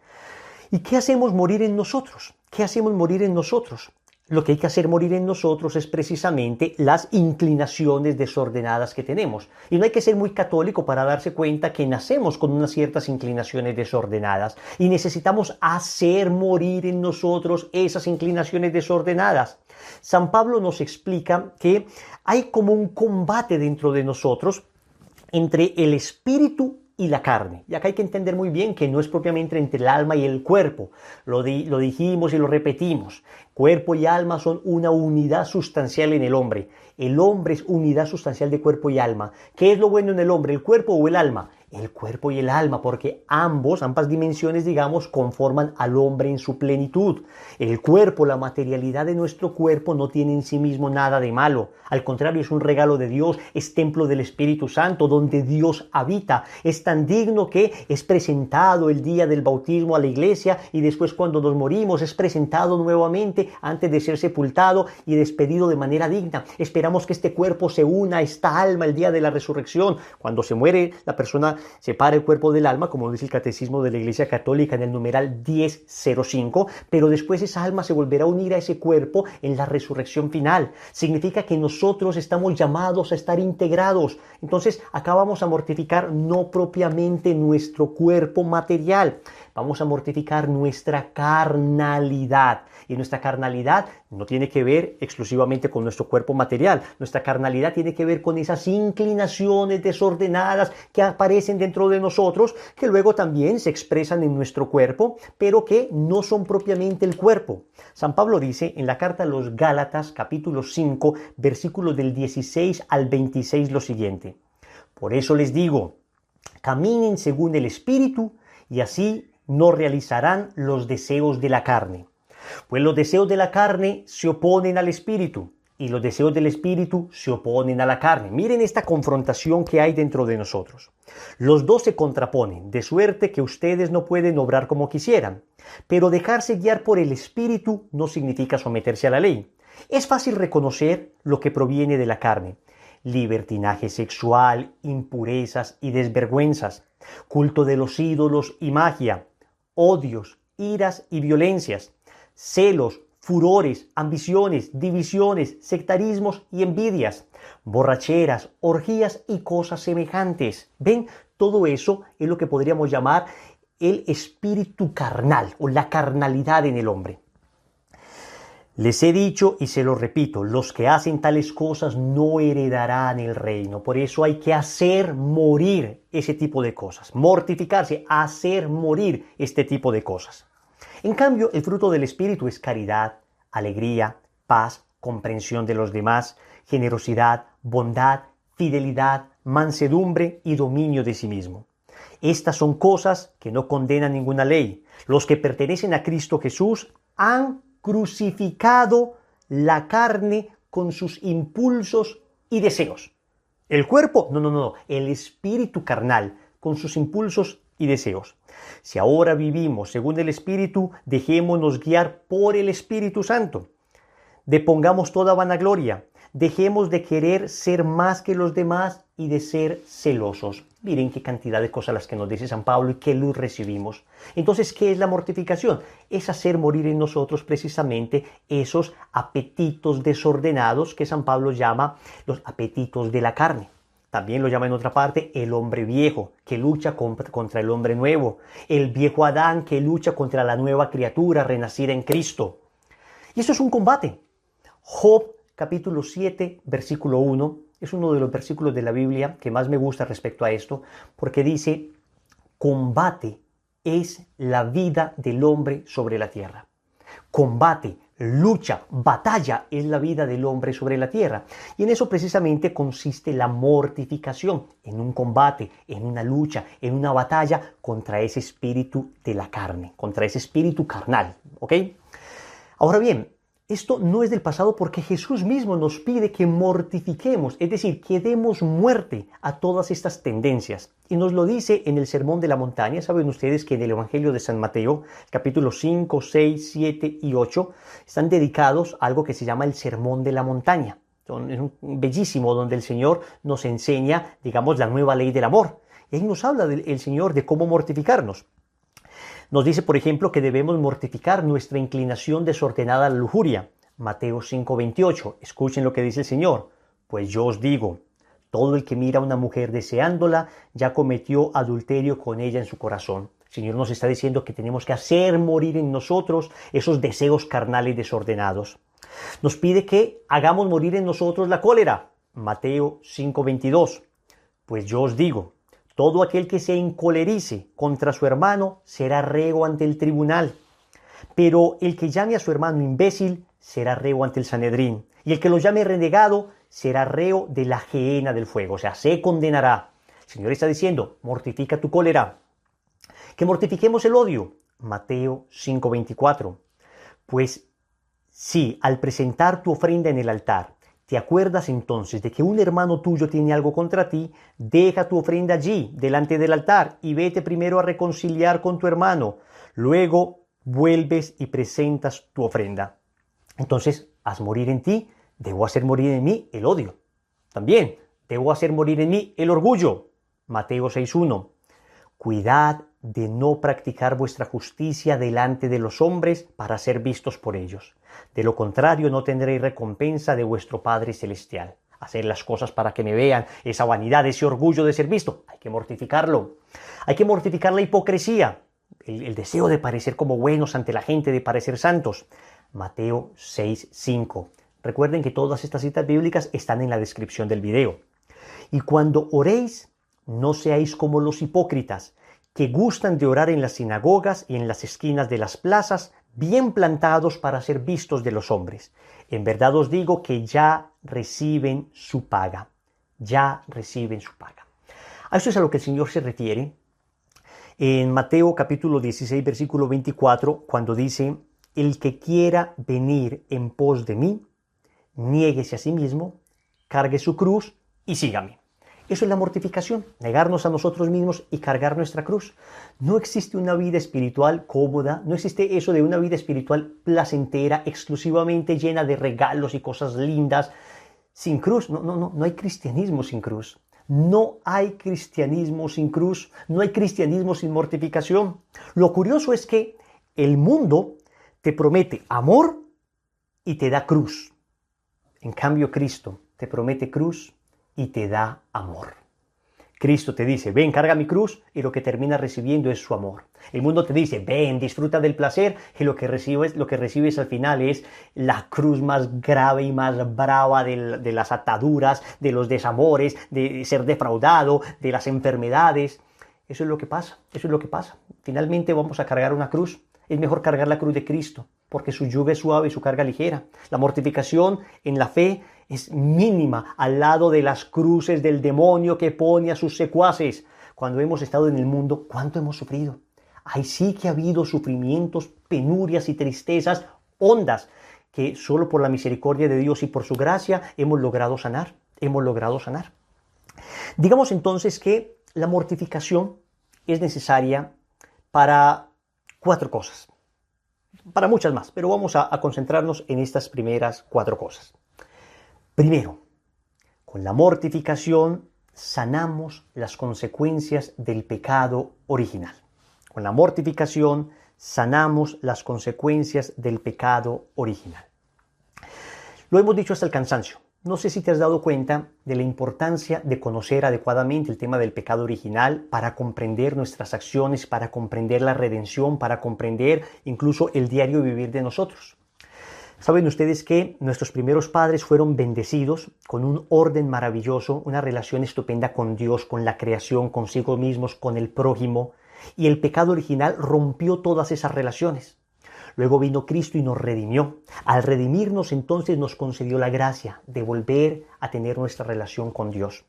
¿Y qué hacemos morir en nosotros? ¿Qué hacemos morir en nosotros? lo que hay que hacer morir en nosotros es precisamente las inclinaciones desordenadas que tenemos. Y no hay que ser muy católico para darse cuenta que nacemos con unas ciertas inclinaciones desordenadas y necesitamos hacer morir en nosotros esas inclinaciones desordenadas. San Pablo nos explica que hay como un combate dentro de nosotros entre el espíritu y la carne. Y acá hay que entender muy bien que no es propiamente entre el alma y el cuerpo. Lo dijimos y lo repetimos. Cuerpo y alma son una unidad sustancial en el hombre. El hombre es unidad sustancial de cuerpo y alma. ¿Qué es lo bueno en el hombre, el cuerpo o el alma? El cuerpo y el alma, porque ambas dimensiones, digamos, conforman al hombre en su plenitud. El cuerpo, la materialidad de nuestro cuerpo no tiene en sí mismo nada de malo. Al contrario, es un regalo de Dios, es templo del Espíritu Santo, donde Dios habita. Es tan digno que es presentado el día del bautismo a la iglesia y después cuando nos morimos es presentado nuevamente antes de ser sepultado y despedido de manera digna. Esperamos que este cuerpo se una a esta alma el día de la resurrección. Cuando se muere la persona, separa el cuerpo del alma, como dice el Catecismo de la Iglesia Católica en el numeral 1005, pero después esa alma se volverá a unir a ese cuerpo en la resurrección final. Significa que nosotros estamos llamados a estar integrados. Entonces, acá vamos a mortificar no propiamente nuestro cuerpo material, vamos a mortificar nuestra carnalidad. Y nuestra carnalidad no tiene que ver exclusivamente con nuestro cuerpo material. Nuestra carnalidad tiene que ver con esas inclinaciones desordenadas que aparecen dentro de nosotros, que luego también se expresan en nuestro cuerpo, pero que no son propiamente el cuerpo. San Pablo dice en la carta a los Gálatas, capítulo 5, versículos del 16 al 26 lo siguiente. Por eso les digo, caminen según el Espíritu y así no realizarán los deseos de la carne. Pues los deseos de la carne se oponen al Espíritu y los deseos del Espíritu se oponen a la carne. Miren esta confrontación que hay dentro de nosotros. Los dos se contraponen, de suerte que ustedes no pueden obrar como quisieran. Pero dejarse guiar por el Espíritu no significa someterse a la ley. Es fácil reconocer lo que proviene de la carne. Libertinaje sexual, impurezas y desvergüenzas, culto de los ídolos y magia, odios, iras y violencias, celos, furores, ambiciones, divisiones, sectarismos y envidias, borracheras, orgías y cosas semejantes. ¿Ven? Todo eso es lo que podríamos llamar el espíritu carnal o la carnalidad en el hombre. Les he dicho y se lo repito, los que hacen tales cosas no heredarán el reino. Por eso hay que hacer morir ese tipo de cosas, mortificarse, hacer morir este tipo de cosas. En cambio, el fruto del Espíritu es caridad, alegría, paz, comprensión de los demás, generosidad, bondad, fidelidad, mansedumbre y dominio de sí mismo. Estas son cosas que no condenan ninguna ley. Los que pertenecen a Cristo Jesús han crucificado la carne con sus impulsos y deseos. El cuerpo, no, el espíritu carnal con sus impulsos y deseos. Si ahora vivimos según el Espíritu, dejémonos guiar por el Espíritu Santo. Depongamos toda vanagloria. Dejemos de querer ser más que los demás y de ser celosos. Miren qué cantidad de cosas las que nos dice San Pablo y qué luz recibimos. Entonces, ¿qué es la mortificación? Es hacer morir en nosotros precisamente esos apetitos desordenados que San Pablo llama los apetitos de la carne. También lo llama en otra parte el hombre viejo, que lucha contra el hombre nuevo. El viejo Adán, que lucha contra la nueva criatura renacida en Cristo. Y esto es un combate. Job, capítulo 7, versículo 1, es uno de los versículos de la Biblia que más me gusta respecto a esto, porque dice, combate es la vida del hombre sobre la tierra. Combate, lucha, batalla es la vida del hombre sobre la tierra. Y en eso precisamente consiste la mortificación, en un combate, en una lucha, en una batalla contra ese espíritu de la carne, contra ese espíritu carnal. ¿Ok? Ahora bien, esto no es del pasado porque Jesús mismo nos pide que mortifiquemos, es decir, que demos muerte a todas estas tendencias. Y nos lo dice en el Sermón de la Montaña. Saben ustedes que en el Evangelio de San Mateo, capítulos 5, 6, 7 y 8, están dedicados a algo que se llama el Sermón de la Montaña. Es bellísimo, donde el Señor nos enseña, digamos, la nueva ley del amor. Y ahí nos habla el Señor de cómo mortificarnos. Nos dice, por ejemplo, que debemos mortificar nuestra inclinación desordenada a la lujuria, Mateo 5:28. Escuchen lo que dice el Señor. Pues yo os digo, todo el que mira a una mujer deseándola ya cometió adulterio con ella en su corazón. El Señor nos está diciendo que tenemos que hacer morir en nosotros esos deseos carnales desordenados. Nos pide que hagamos morir en nosotros la cólera. Mateo 5:22. Pues yo os digo, todo aquel que se encolerice contra su hermano será reo ante el tribunal. Pero el que llame a su hermano imbécil será reo ante el Sanedrín. Y el que lo llame renegado será reo de la gehenna del fuego. O sea, se condenará. El Señor está diciendo, mortifica tu cólera. Que mortifiquemos el odio. Mateo 5:24. Pues si al presentar tu ofrenda en el altar, te acuerdas entonces de que un hermano tuyo tiene algo contra ti, deja tu ofrenda allí, delante del altar, y vete primero a reconciliar con tu hermano. Luego vuelves y presentas tu ofrenda. Entonces, haz morir en ti, debo hacer morir en mí el odio. También, debo hacer morir en mí el orgullo. Mateo 6:1. Cuidad de no practicar vuestra justicia delante de los hombres para ser vistos por ellos. De lo contrario, no tendréis recompensa de vuestro Padre Celestial. Hacer las cosas para que me vean, esa vanidad, ese orgullo de ser visto, hay que mortificarlo. Hay que mortificar la hipocresía, el deseo de parecer como buenos ante la gente, de parecer santos. Mateo 6:5. Recuerden que todas estas citas bíblicas están en la descripción del video. Y cuando oréis, no seáis como los hipócritas, que gustan de orar en las sinagogas y en las esquinas de las plazas, bien plantados para ser vistos de los hombres. En verdad os digo que ya reciben su paga. Ya reciben su paga. A eso es a lo que el Señor se refiere en Mateo capítulo 16, versículo 24, cuando dice, el que quiera venir en pos de mí, niéguese a sí mismo, cargue su cruz y sígame. Eso es la mortificación, negarnos a nosotros mismos y cargar nuestra cruz. No existe una vida espiritual cómoda, no existe eso de una vida espiritual placentera, exclusivamente llena de regalos y cosas lindas, sin cruz. No hay cristianismo sin cruz. No hay cristianismo sin cruz, no hay cristianismo sin mortificación. Lo curioso es que el mundo te promete amor y te da cruz. En cambio, Cristo te promete cruz y te da amor. Cristo te dice, ven, carga mi cruz, y lo que terminas recibiendo es su amor. El mundo te dice, ven, disfruta del placer, y lo que recibes al final es la cruz más grave y más brava de las ataduras, de los desamores, de ser defraudado, de las enfermedades. Eso es lo que pasa, eso es lo que pasa. Finalmente vamos a cargar una cruz. Es mejor cargar la cruz de Cristo, porque su yugo es suave y su carga ligera. La mortificación en la fe es mínima al lado de las cruces del demonio que pone a sus secuaces. Cuando hemos estado en el mundo, ¿cuánto hemos sufrido? Ahí sí que ha habido sufrimientos, penurias y tristezas hondas que solo por la misericordia de Dios y por su gracia hemos logrado sanar. Hemos logrado sanar. Digamos entonces que la mortificación es necesaria para 4 cosas. Para muchas más, pero vamos a concentrarnos en estas primeras 4 cosas. Primero, con la mortificación sanamos las consecuencias del pecado original. Con la mortificación sanamos las consecuencias del pecado original. Lo hemos dicho hasta el cansancio. No sé si te has dado cuenta de la importancia de conocer adecuadamente el tema del pecado original para comprender nuestras acciones, para comprender la redención, para comprender incluso el diario vivir de nosotros. Saben ustedes que nuestros primeros padres fueron bendecidos con un orden maravilloso, una relación estupenda con Dios, con la creación, consigo mismos, con el prójimo, y el pecado original rompió todas esas relaciones. Luego vino Cristo y nos redimió. Al redimirnos entonces nos concedió la gracia de volver a tener nuestra relación con Dios.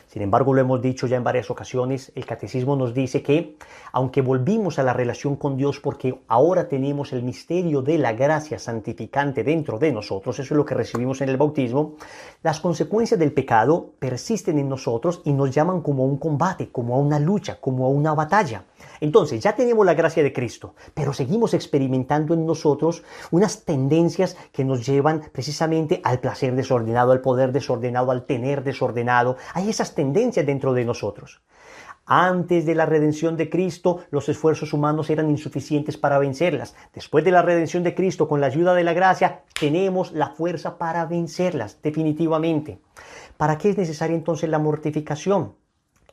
Sin embargo, lo hemos dicho ya en varias ocasiones, el catecismo nos dice que, aunque volvimos a la relación con Dios porque ahora tenemos el misterio de la gracia santificante dentro de nosotros, eso es lo que recibimos en el bautismo, las consecuencias del pecado persisten en nosotros y nos llaman como a un combate, como a una lucha, como a una batalla. Entonces, ya tenemos la gracia de Cristo, pero seguimos experimentando en nosotros unas tendencias que nos llevan precisamente al placer desordenado, al poder desordenado, al tener desordenado. Hay esas tendencias dentro de nosotros. Antes de la redención de Cristo, los esfuerzos humanos eran insuficientes para vencerlas. Después de la redención de Cristo, con la ayuda de la gracia, tenemos la fuerza para vencerlas, definitivamente. ¿Para qué es necesaria entonces la mortificación?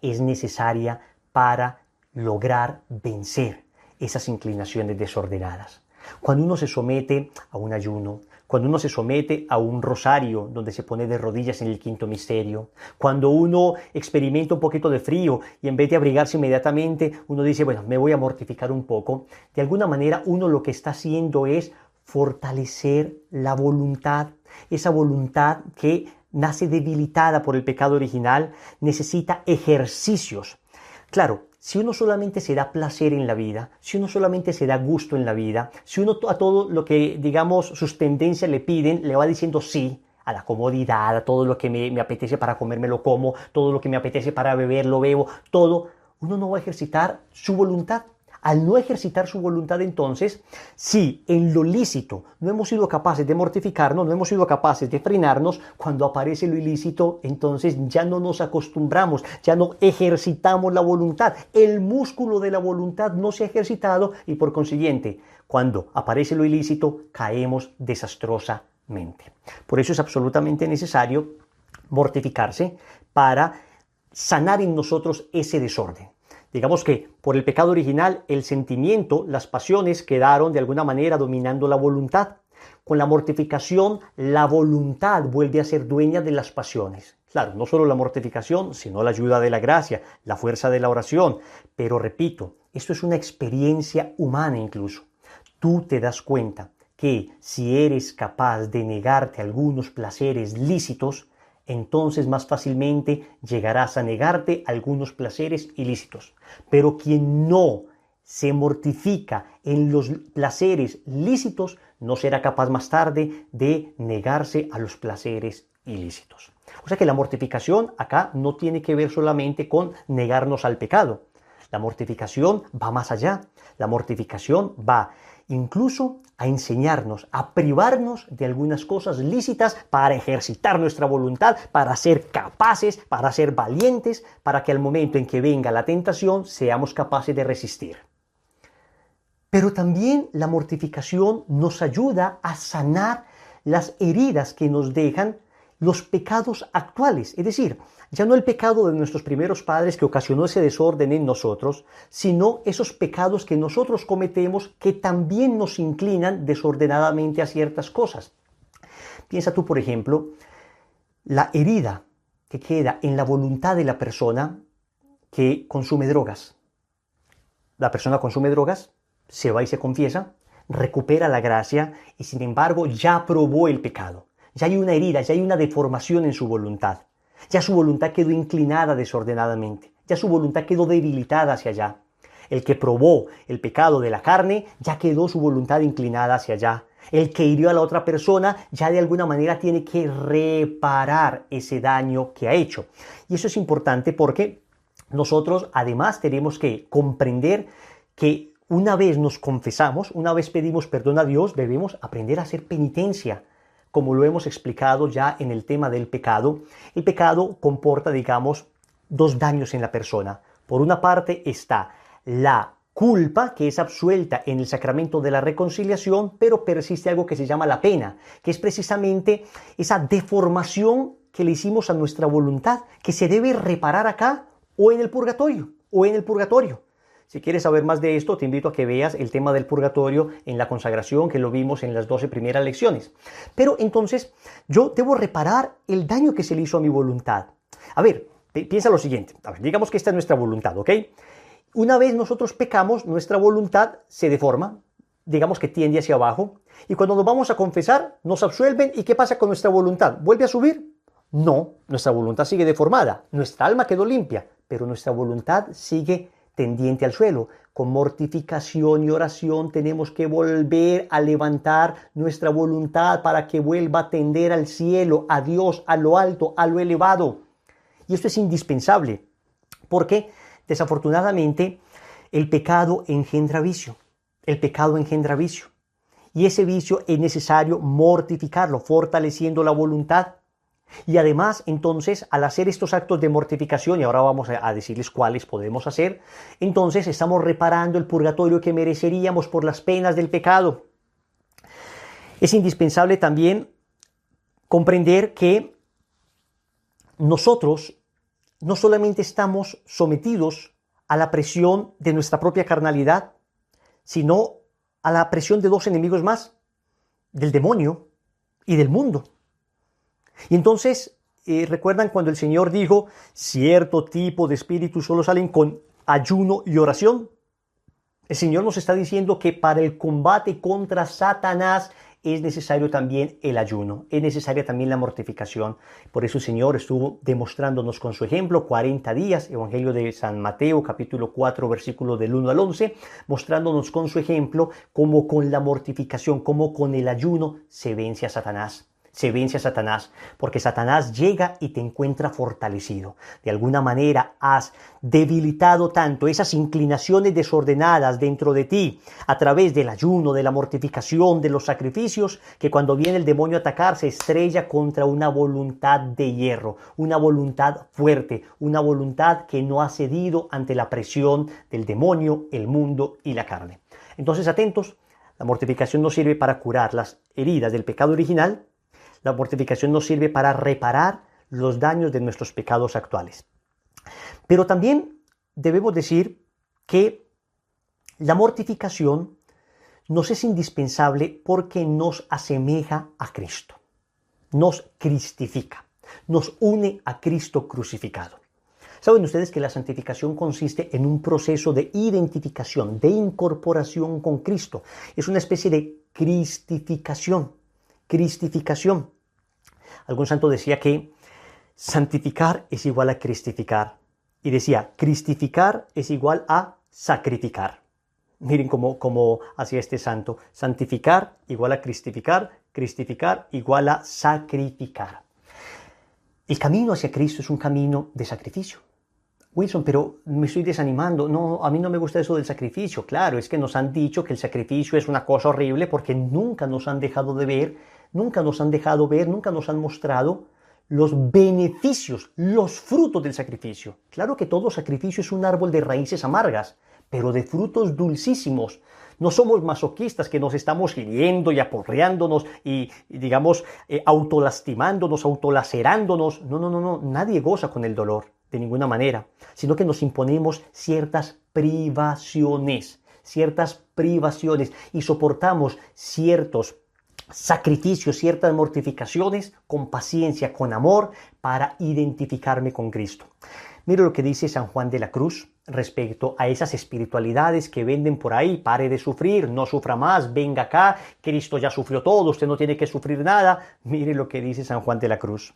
Es necesaria para lograr vencer esas inclinaciones desordenadas. Cuando uno se somete a un ayuno, cuando uno se somete a un rosario donde se pone de rodillas en el quinto misterio, cuando uno experimenta un poquito de frío y en vez de abrigarse inmediatamente, uno dice, bueno, me voy a mortificar un poco, de alguna manera uno lo que está haciendo es fortalecer la voluntad, esa voluntad que nace debilitada por el pecado original, necesita ejercicios. Claro, si uno solamente se da placer en la vida, si uno solamente se da gusto en la vida, si uno a todo lo que, digamos, sus tendencias le piden, le va diciendo sí, a la comodidad, a todo lo que me apetece para comer me lo como, todo lo que me apetece para beber lo bebo, todo, uno no va a ejercitar su voluntad. Al no ejercitar su voluntad, entonces, si en lo lícito no hemos sido capaces de mortificarnos, no hemos sido capaces de frenarnos, cuando aparece lo ilícito, entonces ya no nos acostumbramos, ya no ejercitamos la voluntad. El músculo de la voluntad no se ha ejercitado y por consiguiente, cuando aparece lo ilícito, caemos desastrosamente. Por eso es absolutamente necesario mortificarse para sanar en nosotros ese desorden. Digamos que por el pecado original el sentimiento, las pasiones quedaron de alguna manera dominando la voluntad. Con la mortificación la voluntad vuelve a ser dueña de las pasiones. Claro, no solo la mortificación, sino la ayuda de la gracia, la fuerza de la oración. Pero repito, esto es una experiencia humana incluso. Tú te das cuenta que si eres capaz de negarte algunos placeres lícitos, entonces más fácilmente llegarás a negarte algunos placeres ilícitos. Pero quien no se mortifica en los placeres lícitos, no será capaz más tarde de negarse a los placeres ilícitos. O sea que la mortificación acá no tiene que ver solamente con negarnos al pecado. La mortificación va más allá. La mortificación va incluso a enseñarnos, a privarnos de algunas cosas lícitas para ejercitar nuestra voluntad, para ser capaces, para ser valientes, para que al momento en que venga la tentación seamos capaces de resistir. Pero también la mortificación nos ayuda a sanar las heridas que nos dejan los pecados actuales, es decir, ya no el pecado de nuestros primeros padres que ocasionó ese desorden en nosotros, sino esos pecados que nosotros cometemos que también nos inclinan desordenadamente a ciertas cosas. Piensa tú, por ejemplo, la herida que queda en la voluntad de la persona que consume drogas. La persona consume drogas, se va y se confiesa, recupera la gracia y sin embargo ya probó el pecado. Ya hay una herida, ya hay una deformación en su voluntad. Ya su voluntad quedó inclinada desordenadamente. Ya su voluntad quedó debilitada hacia allá. El que probó el pecado de la carne, ya quedó su voluntad inclinada hacia allá. El que hirió a la otra persona, ya de alguna manera tiene que reparar ese daño que ha hecho. Y eso es importante porque nosotros además tenemos que comprender que una vez nos confesamos, una vez pedimos perdón a Dios, debemos aprender a hacer penitencia. Como lo hemos explicado ya en el tema del pecado, el pecado comporta, digamos, dos daños en la persona. Por una parte está la culpa, que es absuelta en el sacramento de la reconciliación, pero persiste algo que se llama la pena, que es precisamente esa deformación que le hicimos a nuestra voluntad, que se debe reparar acá o en el purgatorio. Si quieres saber más de esto, te invito a que veas el tema del purgatorio en la consagración, que lo vimos en las 12 primeras lecciones. Pero entonces, yo debo reparar el daño que se le hizo a mi voluntad. A ver, piensa lo siguiente. A ver, digamos que esta es nuestra voluntad, ¿ok? Una vez nosotros pecamos, nuestra voluntad se deforma, digamos que tiende hacia abajo, y cuando nos vamos a confesar, nos absuelven, ¿y qué pasa con nuestra voluntad? ¿Vuelve a subir? No, nuestra voluntad sigue deformada, nuestra alma quedó limpia, pero nuestra voluntad sigue tendiente al suelo. Con mortificación y oración tenemos que volver a levantar nuestra voluntad para que vuelva a tender al cielo, a Dios, a lo alto, a lo elevado. Y esto es indispensable, porque desafortunadamente el pecado engendra vicio. El pecado engendra vicio. Y ese vicio es necesario mortificarlo, fortaleciendo la voluntad. Y además, entonces, al hacer estos actos de mortificación, y ahora vamos a decirles cuáles podemos hacer, entonces estamos reparando el purgatorio que mereceríamos por las penas del pecado. Es indispensable también comprender que nosotros no solamente estamos sometidos a la presión de nuestra propia carnalidad, sino a la presión de dos enemigos más, del demonio y del mundo. Y entonces, recuerdan cuando el Señor dijo, cierto tipo de espíritus solo salen con ayuno y oración. El Señor nos está diciendo que para el combate contra Satanás es necesario también el ayuno, es necesaria también la mortificación. Por eso el Señor estuvo demostrándonos con su ejemplo 40 días, Evangelio de San Mateo, capítulo 4, versículo del 1 al 11, mostrándonos con su ejemplo cómo con la mortificación, cómo con el ayuno se vence a Satanás. Se vence a Satanás, porque Satanás llega y te encuentra fortalecido. De alguna manera has debilitado tanto esas inclinaciones desordenadas dentro de ti a través del ayuno, de la mortificación, de los sacrificios, que cuando viene el demonio a atacar se estrella contra una voluntad de hierro, una voluntad fuerte, una voluntad que no ha cedido ante la presión del demonio, el mundo y la carne. Entonces, atentos, la mortificación nos sirve para curar las heridas del pecado original. La mortificación nos sirve para reparar los daños de nuestros pecados actuales. Pero también debemos decir que la mortificación nos es indispensable porque nos asemeja a Cristo, nos cristifica, nos une a Cristo crucificado. ¿Saben ustedes que la santificación consiste en un proceso de identificación, de incorporación con Cristo? Es una especie de cristificación. Algún santo decía que santificar es igual a cristificar. Y decía, cristificar es igual a sacrificar. Miren cómo hacía este santo. Santificar igual a cristificar, cristificar igual a sacrificar. El camino hacia Cristo es un camino de sacrificio. Wilson, pero me estoy desanimando. No, a mí no me gusta eso del sacrificio. Claro, es que nos han dicho que el sacrificio es una cosa horrible porque nunca nos han dejado ver, nunca nos han mostrado los beneficios, los frutos del sacrificio. Claro que todo sacrificio es un árbol de raíces amargas, pero de frutos dulcísimos. No somos masoquistas que nos estamos hiriendo y aporreándonos y digamos, autolastimándonos, autolacerándonos. No, nadie goza con el dolor. De ninguna manera, sino que nos imponemos ciertas privaciones y soportamos ciertos sacrificios, ciertas mortificaciones con paciencia, con amor, para identificarme con Cristo. Mira lo que dice San Juan de la Cruz respecto a esas espiritualidades que venden por ahí. Pare de sufrir, no sufra más, venga acá, Cristo ya sufrió todo, usted no tiene que sufrir nada. Mire lo que dice San Juan de la Cruz.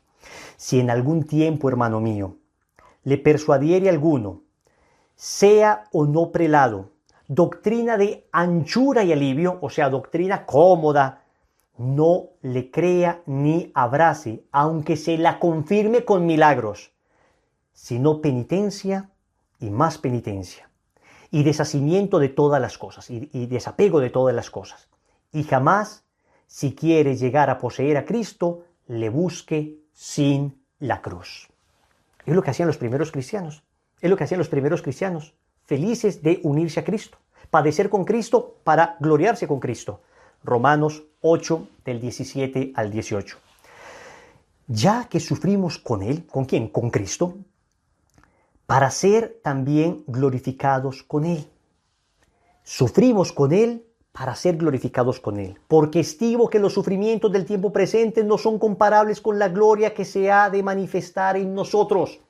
Si en algún tiempo, hermano mío, le persuadiere alguno, sea o no prelado, doctrina de anchura y alivio, o sea, doctrina cómoda, no le crea ni abrace, aunque se la confirme con milagros, sino penitencia y más penitencia, y deshacimiento de todas las cosas, y desapego de todas las cosas. Y jamás, si quiere llegar a poseer a Cristo, le busque sin la cruz. Es lo que hacían los primeros cristianos. Felices de unirse a Cristo. Padecer con Cristo para gloriarse con Cristo. Romanos 8, del 17 al 18. Ya que sufrimos con Él, ¿con quién? Con Cristo. Para ser también glorificados con Él. Sufrimos con Él para ser glorificados con Él. Porque estimo que los sufrimientos del tiempo presente no son comparables con la gloria que se ha de manifestar en nosotros.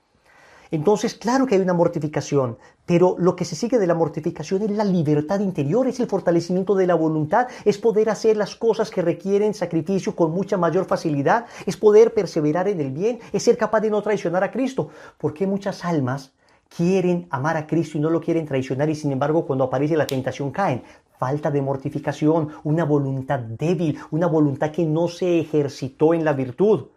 Entonces, claro que hay una mortificación, pero lo que se sigue de la mortificación es la libertad interior, es el fortalecimiento de la voluntad, es poder hacer las cosas que requieren sacrificio con mucha mayor facilidad, es poder perseverar en el bien, es ser capaz de no traicionar a Cristo. Porque muchas almas quieren amar a Cristo y no lo quieren traicionar, y sin embargo cuando aparece la tentación caen. Falta de mortificación, una voluntad débil, una voluntad que no se ejercitó en la virtud.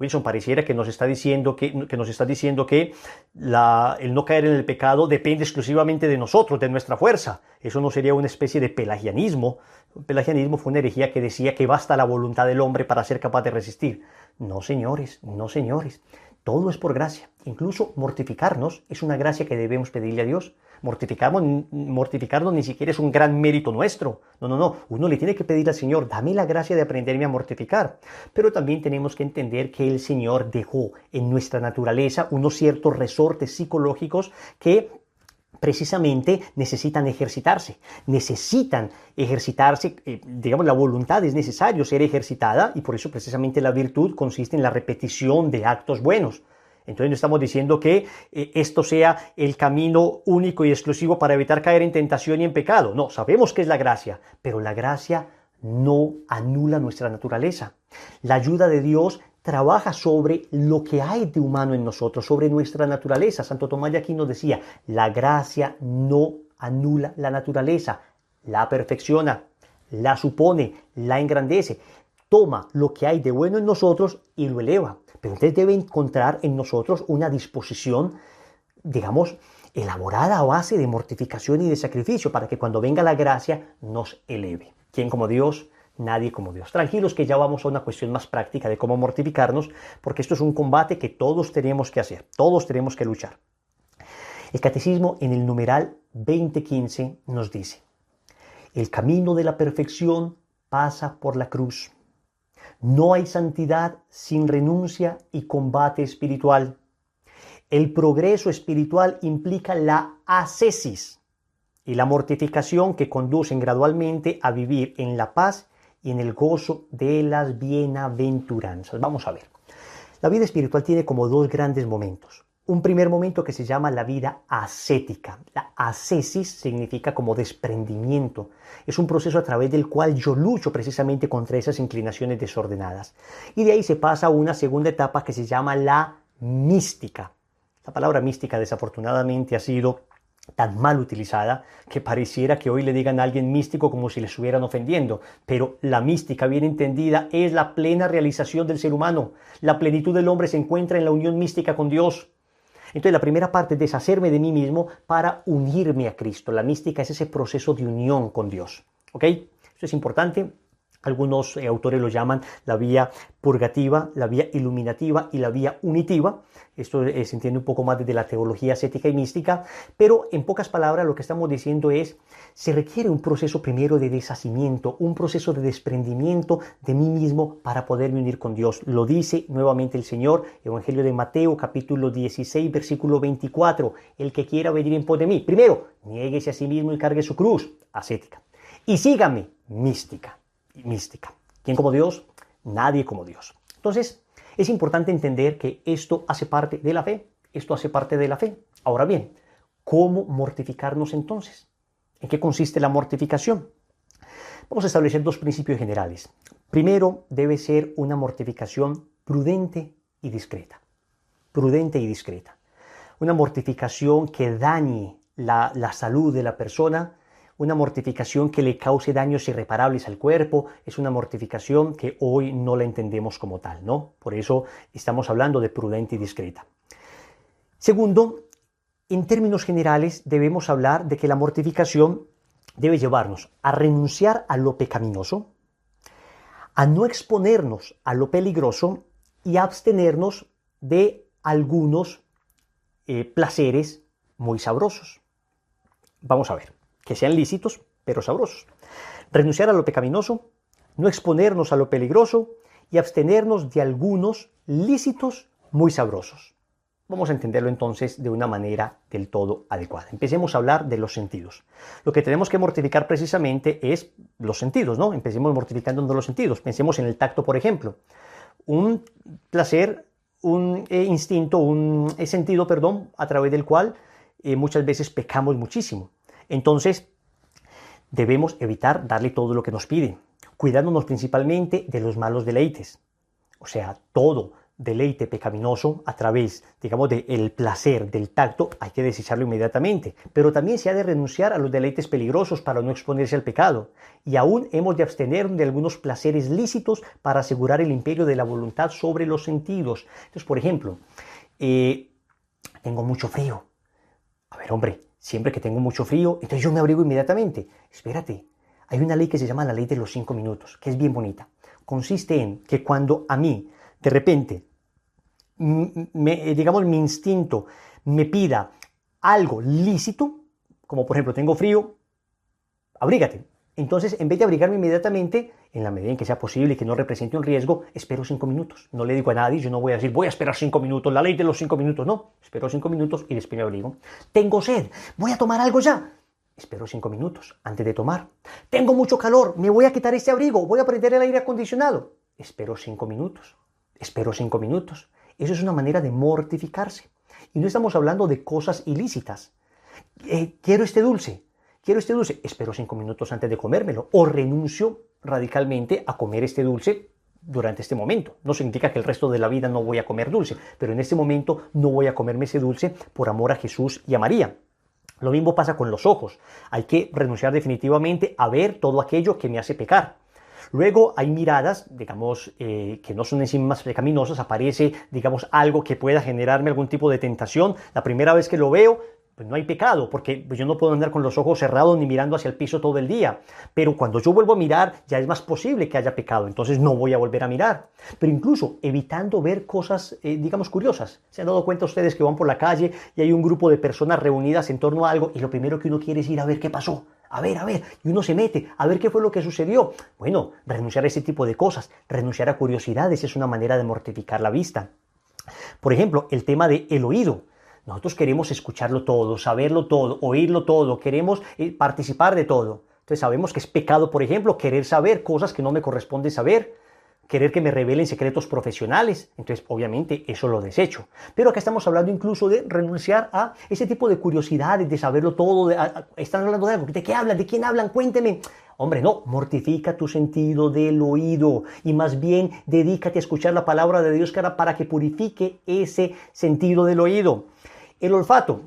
Wilson, pareciera que nos está diciendo que el no caer en el pecado depende exclusivamente de nosotros, de nuestra fuerza. Eso no sería una especie de pelagianismo. El pelagianismo fue una herejía que decía que basta la voluntad del hombre para ser capaz de resistir. No, señores, no, señores. Todo es por gracia. Incluso mortificarnos es una gracia que debemos pedirle a Dios. Mortificarnos ni siquiera es un gran mérito nuestro. No, no, no. Uno le tiene que pedir al Señor, dame la gracia de aprenderme a mortificar. Pero también tenemos que entender que el Señor dejó en nuestra naturaleza unos ciertos resortes psicológicos que precisamente necesitan ejercitarse. Digamos, la voluntad es necesario ser ejercitada y por eso precisamente la virtud consiste en la repetición de actos buenos. Entonces no estamos diciendo que esto sea el camino único y exclusivo para evitar caer en tentación y en pecado. No, sabemos que es la gracia, pero la gracia no anula nuestra naturaleza. La ayuda de Dios trabaja sobre lo que hay de humano en nosotros, sobre nuestra naturaleza. Santo Tomás de Aquino decía, la gracia no anula la naturaleza, la perfecciona, la supone, la engrandece. Toma lo que hay de bueno en nosotros y lo eleva. Pero entonces debe encontrar en nosotros una disposición, digamos, elaborada a base de mortificación y de sacrificio para que cuando venga la gracia nos eleve. ¿Quién como Dios? Nadie como Dios. Tranquilos que ya vamos a una cuestión más práctica de cómo mortificarnos, porque esto es un combate que todos tenemos que hacer, todos tenemos que luchar. El Catecismo en el numeral 2015 nos dice, el camino de la perfección pasa por la cruz. No hay santidad sin renuncia y combate espiritual. El progreso espiritual implica la ascesis y la mortificación que conducen gradualmente a vivir en la paz y en el gozo de las bienaventuranzas. Vamos a ver. La vida espiritual tiene como dos grandes momentos. Un primer momento que se llama la vida ascética. La ascesis significa como desprendimiento. Es un proceso a través del cual yo lucho precisamente contra esas inclinaciones desordenadas. Y de ahí se pasa a una segunda etapa que se llama la mística. La palabra mística desafortunadamente ha sido tan mal utilizada que pareciera que hoy le digan a alguien místico como si le estuvieran ofendiendo. Pero la mística bien entendida es la plena realización del ser humano. La plenitud del hombre se encuentra en la unión mística con Dios. Entonces la primera parte es deshacerme de mí mismo para unirme a Cristo. La mística es ese proceso de unión con Dios. ¿Ok? Esto es importante. Algunos autores lo llaman la vía purgativa, la vía iluminativa y la vía unitiva. Esto se entiende un poco más desde la teología ascética y mística, pero en pocas palabras lo que estamos diciendo es, se requiere un proceso primero de deshacimiento, un proceso de desprendimiento de mí mismo para poderme unir con Dios. Lo dice nuevamente el Señor, Evangelio de Mateo, capítulo 16, versículo 24. El que quiera venir en pos de mí, primero, niéguese a sí mismo y cargue su cruz, ascética. Y sígame, mística. ¿Quién como Dios? Nadie como Dios. Entonces, es importante entender que esto hace parte de la fe. Esto hace parte de la fe. Ahora bien, ¿cómo mortificarnos entonces? ¿En qué consiste la mortificación? Vamos a establecer dos principios generales. Primero, debe ser una mortificación prudente y discreta. Prudente y discreta. Una mortificación que dañe la salud de la persona. Una mortificación que le cause daños irreparables al cuerpo, es una mortificación que hoy no la entendemos como tal, ¿no? Por eso estamos hablando de prudente y discreta. Segundo, en términos generales debemos hablar de que la mortificación debe llevarnos a renunciar a lo pecaminoso, a no exponernos a lo peligroso y a abstenernos de algunos placeres muy sabrosos. Vamos a ver. Que sean lícitos, pero sabrosos. Renunciar a lo pecaminoso, no exponernos a lo peligroso y abstenernos de algunos lícitos muy sabrosos. Vamos a entenderlo entonces de una manera del todo adecuada. Empecemos a hablar de los sentidos. Lo que tenemos que mortificar precisamente es los sentidos, ¿no? Empecemos mortificando los sentidos. Pensemos en el tacto, por ejemplo. Un placer, un instinto, un sentido, a través del cual muchas veces pecamos muchísimo. Entonces, debemos evitar darle todo lo que nos pide, cuidándonos principalmente de los malos deleites. O sea, todo deleite pecaminoso a través, digamos, del placer, del tacto, hay que desecharlo inmediatamente. Pero también se ha de renunciar a los deleites peligrosos para no exponerse al pecado. Y aún hemos de abstenernos de algunos placeres lícitos para asegurar el imperio de la voluntad sobre los sentidos. Entonces, por ejemplo, tengo mucho frío. A ver, hombre, siempre que tengo mucho frío, entonces yo me abrigo inmediatamente. Espérate, hay una ley que se llama la ley de los 5 minutos, que es bien bonita. Consiste en que cuando a mí, de repente, digamos, mi instinto me pida algo lícito, como por ejemplo, tengo frío, abrígate. Entonces, en vez de abrigarme inmediatamente, en la medida en que sea posible y que no represente un riesgo, espero 5 minutos. No le digo a nadie, yo no voy a decir, voy a esperar 5 minutos, la ley de los 5 minutos. No, espero 5 minutos y después me abrigo. Tengo sed, voy a tomar algo ya. Espero 5 minutos antes de tomar. Tengo mucho calor, me voy a quitar este abrigo, voy a prender el aire acondicionado. Espero 5 minutos. Espero 5 minutos. Eso es una manera de mortificarse. Y no estamos hablando de cosas ilícitas. Quiero este dulce. Espero 5 minutos antes de comérmelo. O renuncio radicalmente a comer este dulce durante este momento. No significa que el resto de la vida no voy a comer dulce, pero en este momento no voy a comerme ese dulce por amor a Jesús y a María. Lo mismo pasa con los ojos. Hay que renunciar definitivamente a ver todo aquello que me hace pecar. Luego hay miradas, digamos, que no son en sí más pecaminosas. Aparece, digamos, algo que pueda generarme algún tipo de tentación. La primera vez que lo veo, pues no hay pecado, porque yo no puedo andar con los ojos cerrados ni mirando hacia el piso todo el día. Pero cuando yo vuelvo a mirar, ya es más posible que haya pecado, entonces no voy a volver a mirar. Pero incluso evitando ver cosas, digamos, curiosas. ¿Se han dado cuenta ustedes que van por la calle y hay un grupo de personas reunidas en torno a algo y lo primero que uno quiere es ir a ver qué pasó? A ver, y uno se mete a ver qué fue lo que sucedió. Bueno, renunciar a ese tipo de cosas, renunciar a curiosidades es una manera de mortificar la vista. Por ejemplo, el tema del oído. Nosotros queremos escucharlo todo, saberlo todo, oírlo todo, queremos participar de todo. Entonces sabemos que es pecado, por ejemplo, querer saber cosas que no me corresponde saber, querer que me revelen secretos profesionales. Entonces, obviamente, eso lo desecho. Pero acá estamos hablando incluso de renunciar a ese tipo de curiosidades, de saberlo todo. ¿Están hablando de algo? ¿De qué hablan? ¿De quién hablan? Cuénteme. Hombre, no, mortifica tu sentido del oído y más bien dedícate a escuchar la palabra de Dios para que purifique ese sentido del oído. El olfato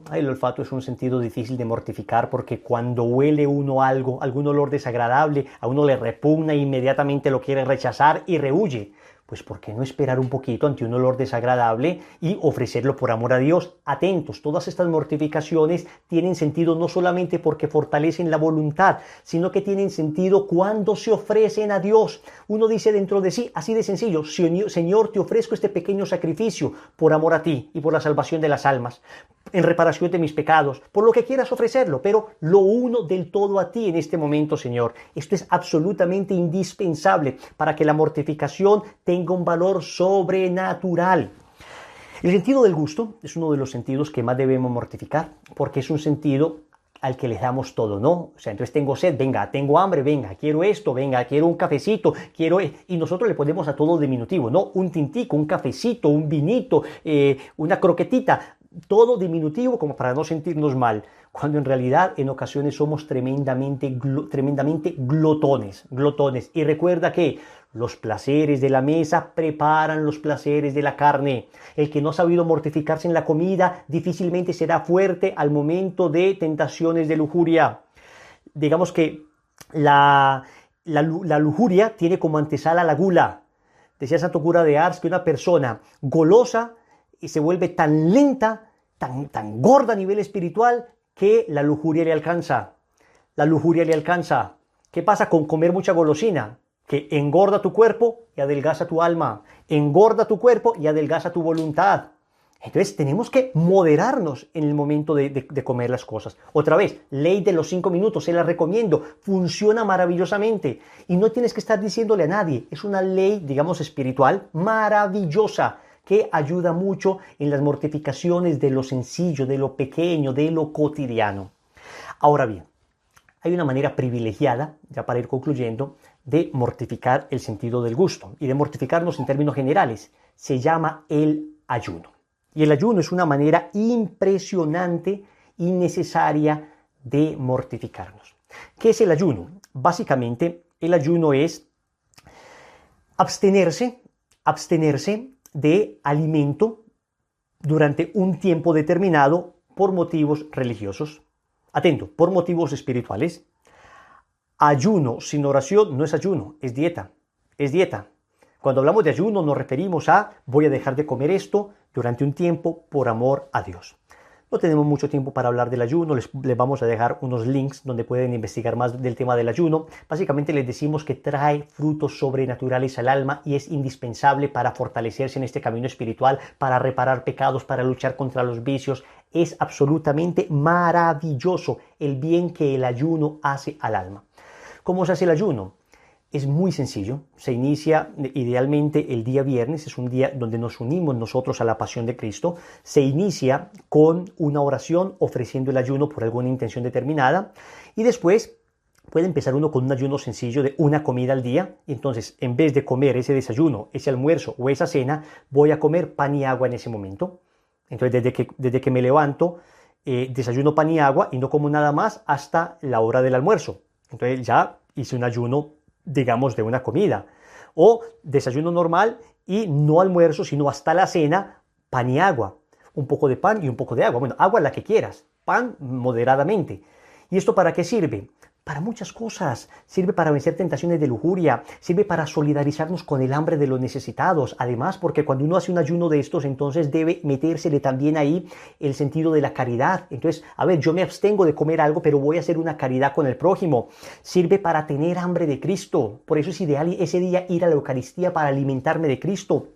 es un sentido difícil de mortificar porque cuando huele uno algo, algún olor desagradable, a uno le repugna e inmediatamente lo quiere rechazar y rehuye. Pues ¿por qué no esperar un poquito ante un olor desagradable y ofrecerlo por amor a Dios? Atentos, todas estas mortificaciones tienen sentido no solamente porque fortalecen la voluntad, sino que tienen sentido cuando se ofrecen a Dios. Uno dice dentro de sí, así de sencillo, Señor, te ofrezco este pequeño sacrificio por amor a ti y por la salvación de las almas, en reparación de mis pecados, por lo que quieras ofrecerlo, pero lo uno del todo a ti en este momento, Señor. Esto es absolutamente indispensable para que la mortificación tenga un valor sobrenatural. El sentido del gusto es uno de los sentidos que más debemos mortificar, porque es un sentido al que le damos todo, ¿no? O sea, entonces tengo sed, venga, tengo hambre, venga, quiero esto, venga, quiero un cafecito, y nosotros le ponemos a todo diminutivo, ¿no? Un tintico, un cafecito, un vinito, una croquetita, todo diminutivo como para no sentirnos mal, cuando en realidad en ocasiones somos tremendamente glotones. Y recuerda que los placeres de la mesa preparan los placeres de la carne. El que no ha sabido mortificarse en la comida difícilmente será fuerte al momento de tentaciones de lujuria. Digamos que la lujuria tiene como antesala la gula. Decía Santo Cura de Ars que una persona golosa y se vuelve tan lenta, tan gorda a nivel espiritual, que la lujuria le alcanza. ¿Qué pasa con comer mucha golosina? Que engorda tu cuerpo y adelgaza tu alma. Engorda tu cuerpo y adelgaza tu voluntad. Entonces tenemos que moderarnos en el momento de comer las cosas. Otra vez, ley de los 5 minutos, se la recomiendo. Funciona maravillosamente. Y no tienes que estar diciéndole a nadie. Es una ley, digamos, espiritual maravillosa, que ayuda mucho en las mortificaciones de lo sencillo, de lo pequeño, de lo cotidiano. Ahora bien, hay una manera privilegiada, ya para ir concluyendo, de mortificar el sentido del gusto y de mortificarnos en términos generales. Se llama el ayuno. Y el ayuno es una manera impresionante y necesaria de mortificarnos. ¿Qué es el ayuno? Básicamente, el ayuno es abstenerse de alimento durante un tiempo determinado por motivos religiosos. Atento, por motivos espirituales. Ayuno sin oración no es ayuno, es dieta. Es dieta. Cuando hablamos de ayuno nos referimos a voy a dejar de comer esto durante un tiempo por amor a Dios. No tenemos mucho tiempo para hablar del ayuno, les vamos a dejar unos links donde pueden investigar más del tema del ayuno. Básicamente les decimos que trae frutos sobrenaturales al alma y es indispensable para fortalecerse en este camino espiritual, para reparar pecados, para luchar contra los vicios. Es absolutamente maravilloso el bien que el ayuno hace al alma. ¿Cómo se hace el ayuno? Es muy sencillo, se inicia idealmente el día viernes, es un día donde nos unimos nosotros a la pasión de Cristo, se inicia con una oración ofreciendo el ayuno por alguna intención determinada y después puede empezar uno con un ayuno sencillo de una comida al día y entonces en vez de comer ese desayuno, ese almuerzo o esa cena, voy a comer pan y agua en ese momento. Entonces desde que me levanto, desayuno pan y agua y no como nada más hasta la hora del almuerzo. Entonces ya hice un ayuno, digamos, de una comida. O desayuno normal y no almuerzo, sino hasta la cena, pan y agua. Un poco de pan y un poco de agua. Bueno, agua la que quieras, pan moderadamente. ¿Y esto para qué sirve? Para muchas cosas. Sirve para vencer tentaciones de lujuria, sirve para solidarizarnos con el hambre de los necesitados. Además, porque cuando uno hace un ayuno de estos, entonces debe metérsele también ahí el sentido de la caridad. Entonces, a ver, yo me abstengo de comer algo, pero voy a hacer una caridad con el prójimo. Sirve para tener hambre de Cristo. Por eso es ideal ese día ir a la Eucaristía para alimentarme de Cristo.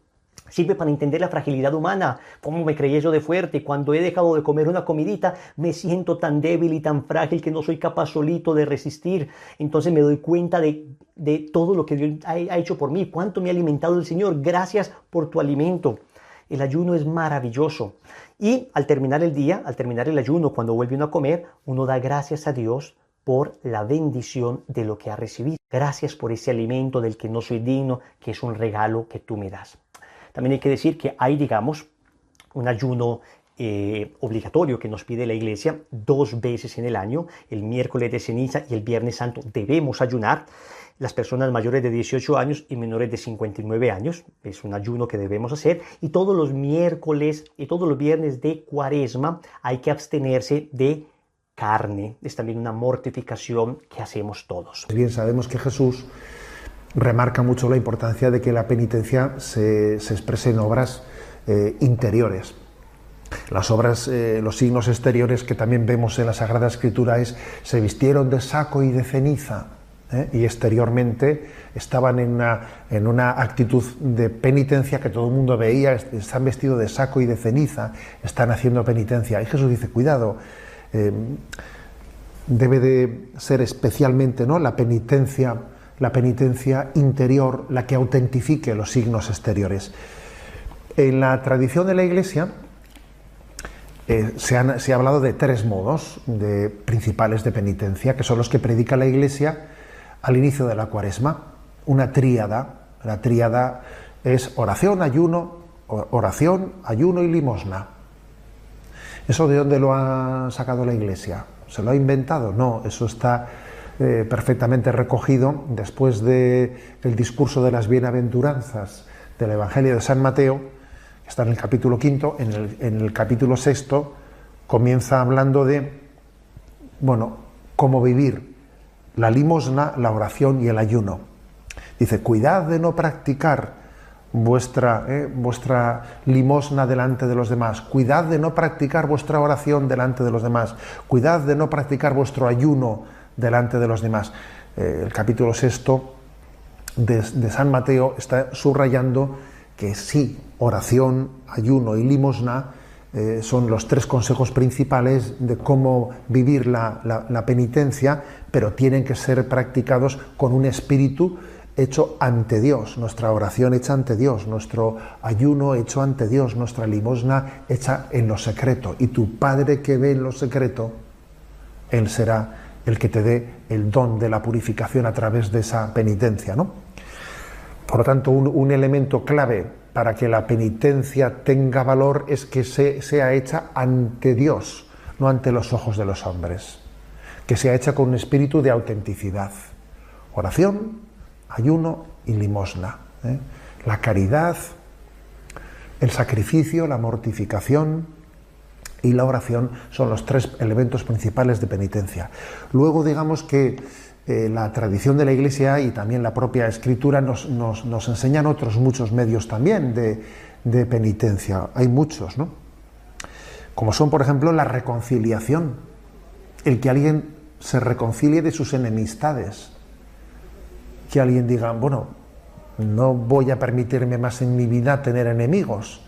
Sirve para entender la fragilidad humana, cómo me creí yo de fuerte. Cuando he dejado de comer una comidita, me siento tan débil y tan frágil que no soy capaz solito de resistir. Entonces me doy cuenta de todo lo que Dios ha hecho por mí, cuánto me ha alimentado el Señor. Gracias por tu alimento. El ayuno es maravilloso. Y al terminar el día, al terminar el ayuno, cuando vuelve uno a comer, uno da gracias a Dios por la bendición de lo que ha recibido. Gracias por ese alimento del que no soy digno, que es un regalo que tú me das. También hay que decir que hay, digamos, un ayuno obligatorio que nos pide la Iglesia 2 veces en el año. El miércoles de ceniza y el viernes santo debemos ayunar. Las personas mayores de 18 años y menores de 59 años. Es un ayuno que debemos hacer. Y todos los miércoles y todos los viernes de Cuaresma hay que abstenerse de carne. Es también una mortificación que hacemos todos. Bien, sabemos que Jesús remarca mucho la importancia de que la penitencia se exprese en obras interiores. Las obras, los signos exteriores que también vemos en la Sagrada Escritura es se vistieron de saco y de ceniza, y exteriormente estaban en una actitud de penitencia que todo el mundo veía. Están vestidos de saco y de ceniza, están haciendo penitencia. Y Jesús dice, cuidado, debe de ser especialmente, ¿no?, la penitencia interior la que autentifique los signos exteriores. En la tradición de la Iglesia se ha hablado de 3 modos principales de penitencia, que son los que predica la Iglesia al inicio de la Cuaresma. Una tríada. La tríada es oración, ayuno y limosna. ¿Eso de dónde lo ha sacado la Iglesia? ¿Se lo ha inventado? No, eso está perfectamente recogido después del discurso de las bienaventuranzas del Evangelio de San Mateo, que está en el capítulo 5, en el capítulo 6 comienza hablando de, cómo vivir la limosna, la oración y el ayuno. Dice, cuidad de no practicar vuestra limosna delante de los demás, cuidad de no practicar vuestra oración delante de los demás, cuidad de no practicar vuestro ayuno delante de los demás. El capítulo 6 de San Mateo está subrayando que sí, oración, ayuno y limosna son los 3 consejos principales de cómo vivir la penitencia, pero tienen que ser practicados con un espíritu hecho ante Dios, nuestra oración hecha ante Dios, nuestro ayuno hecho ante Dios, nuestra limosna hecha en lo secreto. Y tu Padre que ve en lo secreto, Él será el que te dé el don de la purificación a través de esa penitencia, ¿no? Por lo tanto, un elemento clave para que la penitencia tenga valor es que sea hecha ante Dios, no ante los ojos de los hombres, que sea hecha con un espíritu de autenticidad. Oración, ayuno y limosna. La caridad El sacrificio, la mortificación y la oración son los tres elementos principales de penitencia. Luego, digamos que la tradición de la Iglesia y también la propia Escritura nos enseñan otros muchos medios también de penitencia. Hay muchos, ¿no? Como son, por ejemplo, la reconciliación. El que alguien se reconcilie de sus enemistades. Que alguien diga, bueno, no voy a permitirme más en mi vida tener enemigos.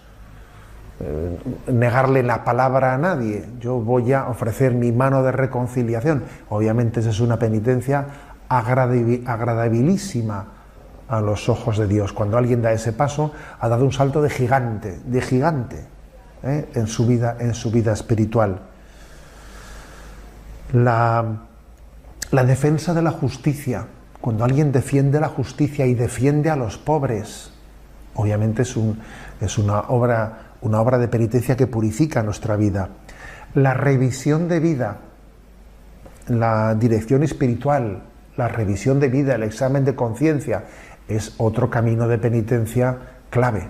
Negarle la palabra a nadie. Yo voy a ofrecer mi mano de reconciliación. Obviamente esa es una penitencia agradabilísima a los ojos de Dios. Cuando alguien da ese paso, ha dado un salto de gigante, en su vida espiritual. La defensa de la justicia. Cuando alguien defiende la justicia y defiende a los pobres, obviamente es una obra de penitencia que purifica nuestra vida. La revisión de vida, la dirección espiritual, la revisión de vida, el examen de conciencia, es otro camino de penitencia clave,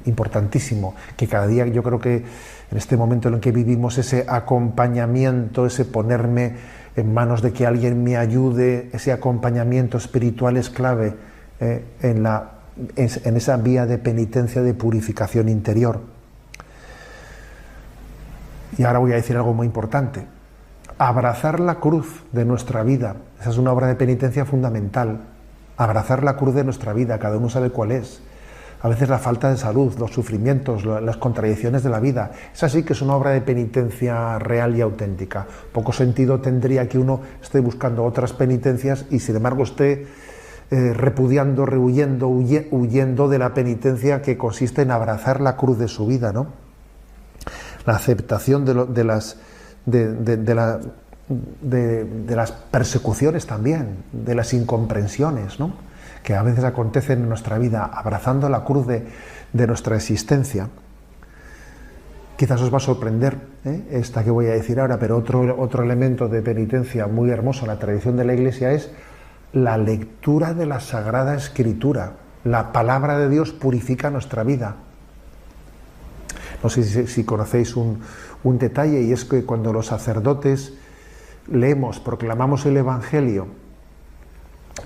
importantísimo, que cada día yo creo que en este momento en el que vivimos ese acompañamiento, ese ponerme en manos de que alguien me ayude, ese acompañamiento espiritual es clave en esa vía de penitencia, de purificación interior. Y ahora voy a decir algo muy importante. Abrazar la cruz de nuestra vida, esa es una obra de penitencia fundamental. Abrazar la cruz de nuestra vida, cada uno sabe cuál es. A veces la falta de salud, los sufrimientos, las contradicciones de la vida. Esa sí que es una obra de penitencia real y auténtica. Poco sentido tendría que uno esté buscando otras penitencias y sin embargo esté repudiando, huyendo de la penitencia que consiste en abrazar la cruz de su vida, ¿no? La aceptación de las persecuciones también, de las incomprensiones, ¿no?, que a veces acontecen en nuestra vida, abrazando la cruz de nuestra existencia. Quizás os va a sorprender esta que voy a decir ahora, pero otro elemento de penitencia muy hermoso en la tradición de la Iglesia es la lectura de la Sagrada Escritura. La palabra de Dios purifica nuestra vida. No sé si conocéis un detalle, y es que cuando los sacerdotes proclamamos el Evangelio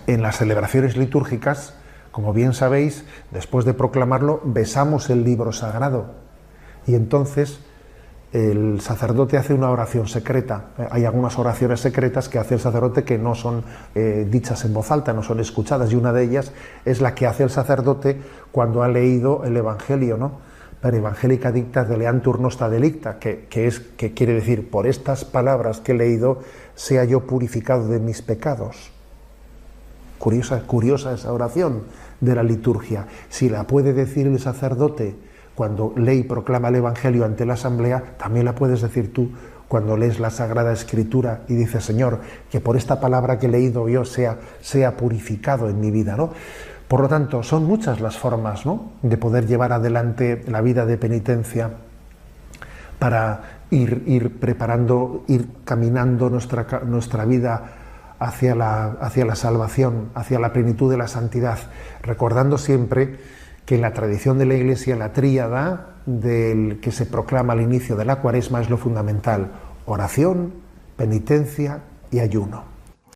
en las celebraciones litúrgicas, como bien sabéis, después de proclamarlo, besamos el libro sagrado. Y entonces el sacerdote hace una oración secreta. Hay algunas oraciones secretas que hace el sacerdote que no son dichas en voz alta, no son escuchadas, y una de ellas es la que hace el sacerdote cuando ha leído el Evangelio, ¿no? Per evangelica dicta deleantur nostra delicta, que quiere decir, por estas palabras que he leído, sea yo purificado de mis pecados. Curiosa esa oración de la liturgia. Si la puede decir el sacerdote cuando lee y proclama el Evangelio ante la asamblea, también la puedes decir tú cuando lees la Sagrada Escritura y dices, Señor, que por esta palabra que he leído yo sea purificado en mi vida, ¿no? Por lo tanto, son muchas las formas, ¿no?, de poder llevar adelante la vida de penitencia para ir preparando, ir caminando nuestra vida hacia la salvación, hacia la plenitud de la santidad, recordando siempre que en la tradición de la Iglesia la tríada del que se proclama al inicio de la Cuaresma es lo fundamental: oración, penitencia y ayuno.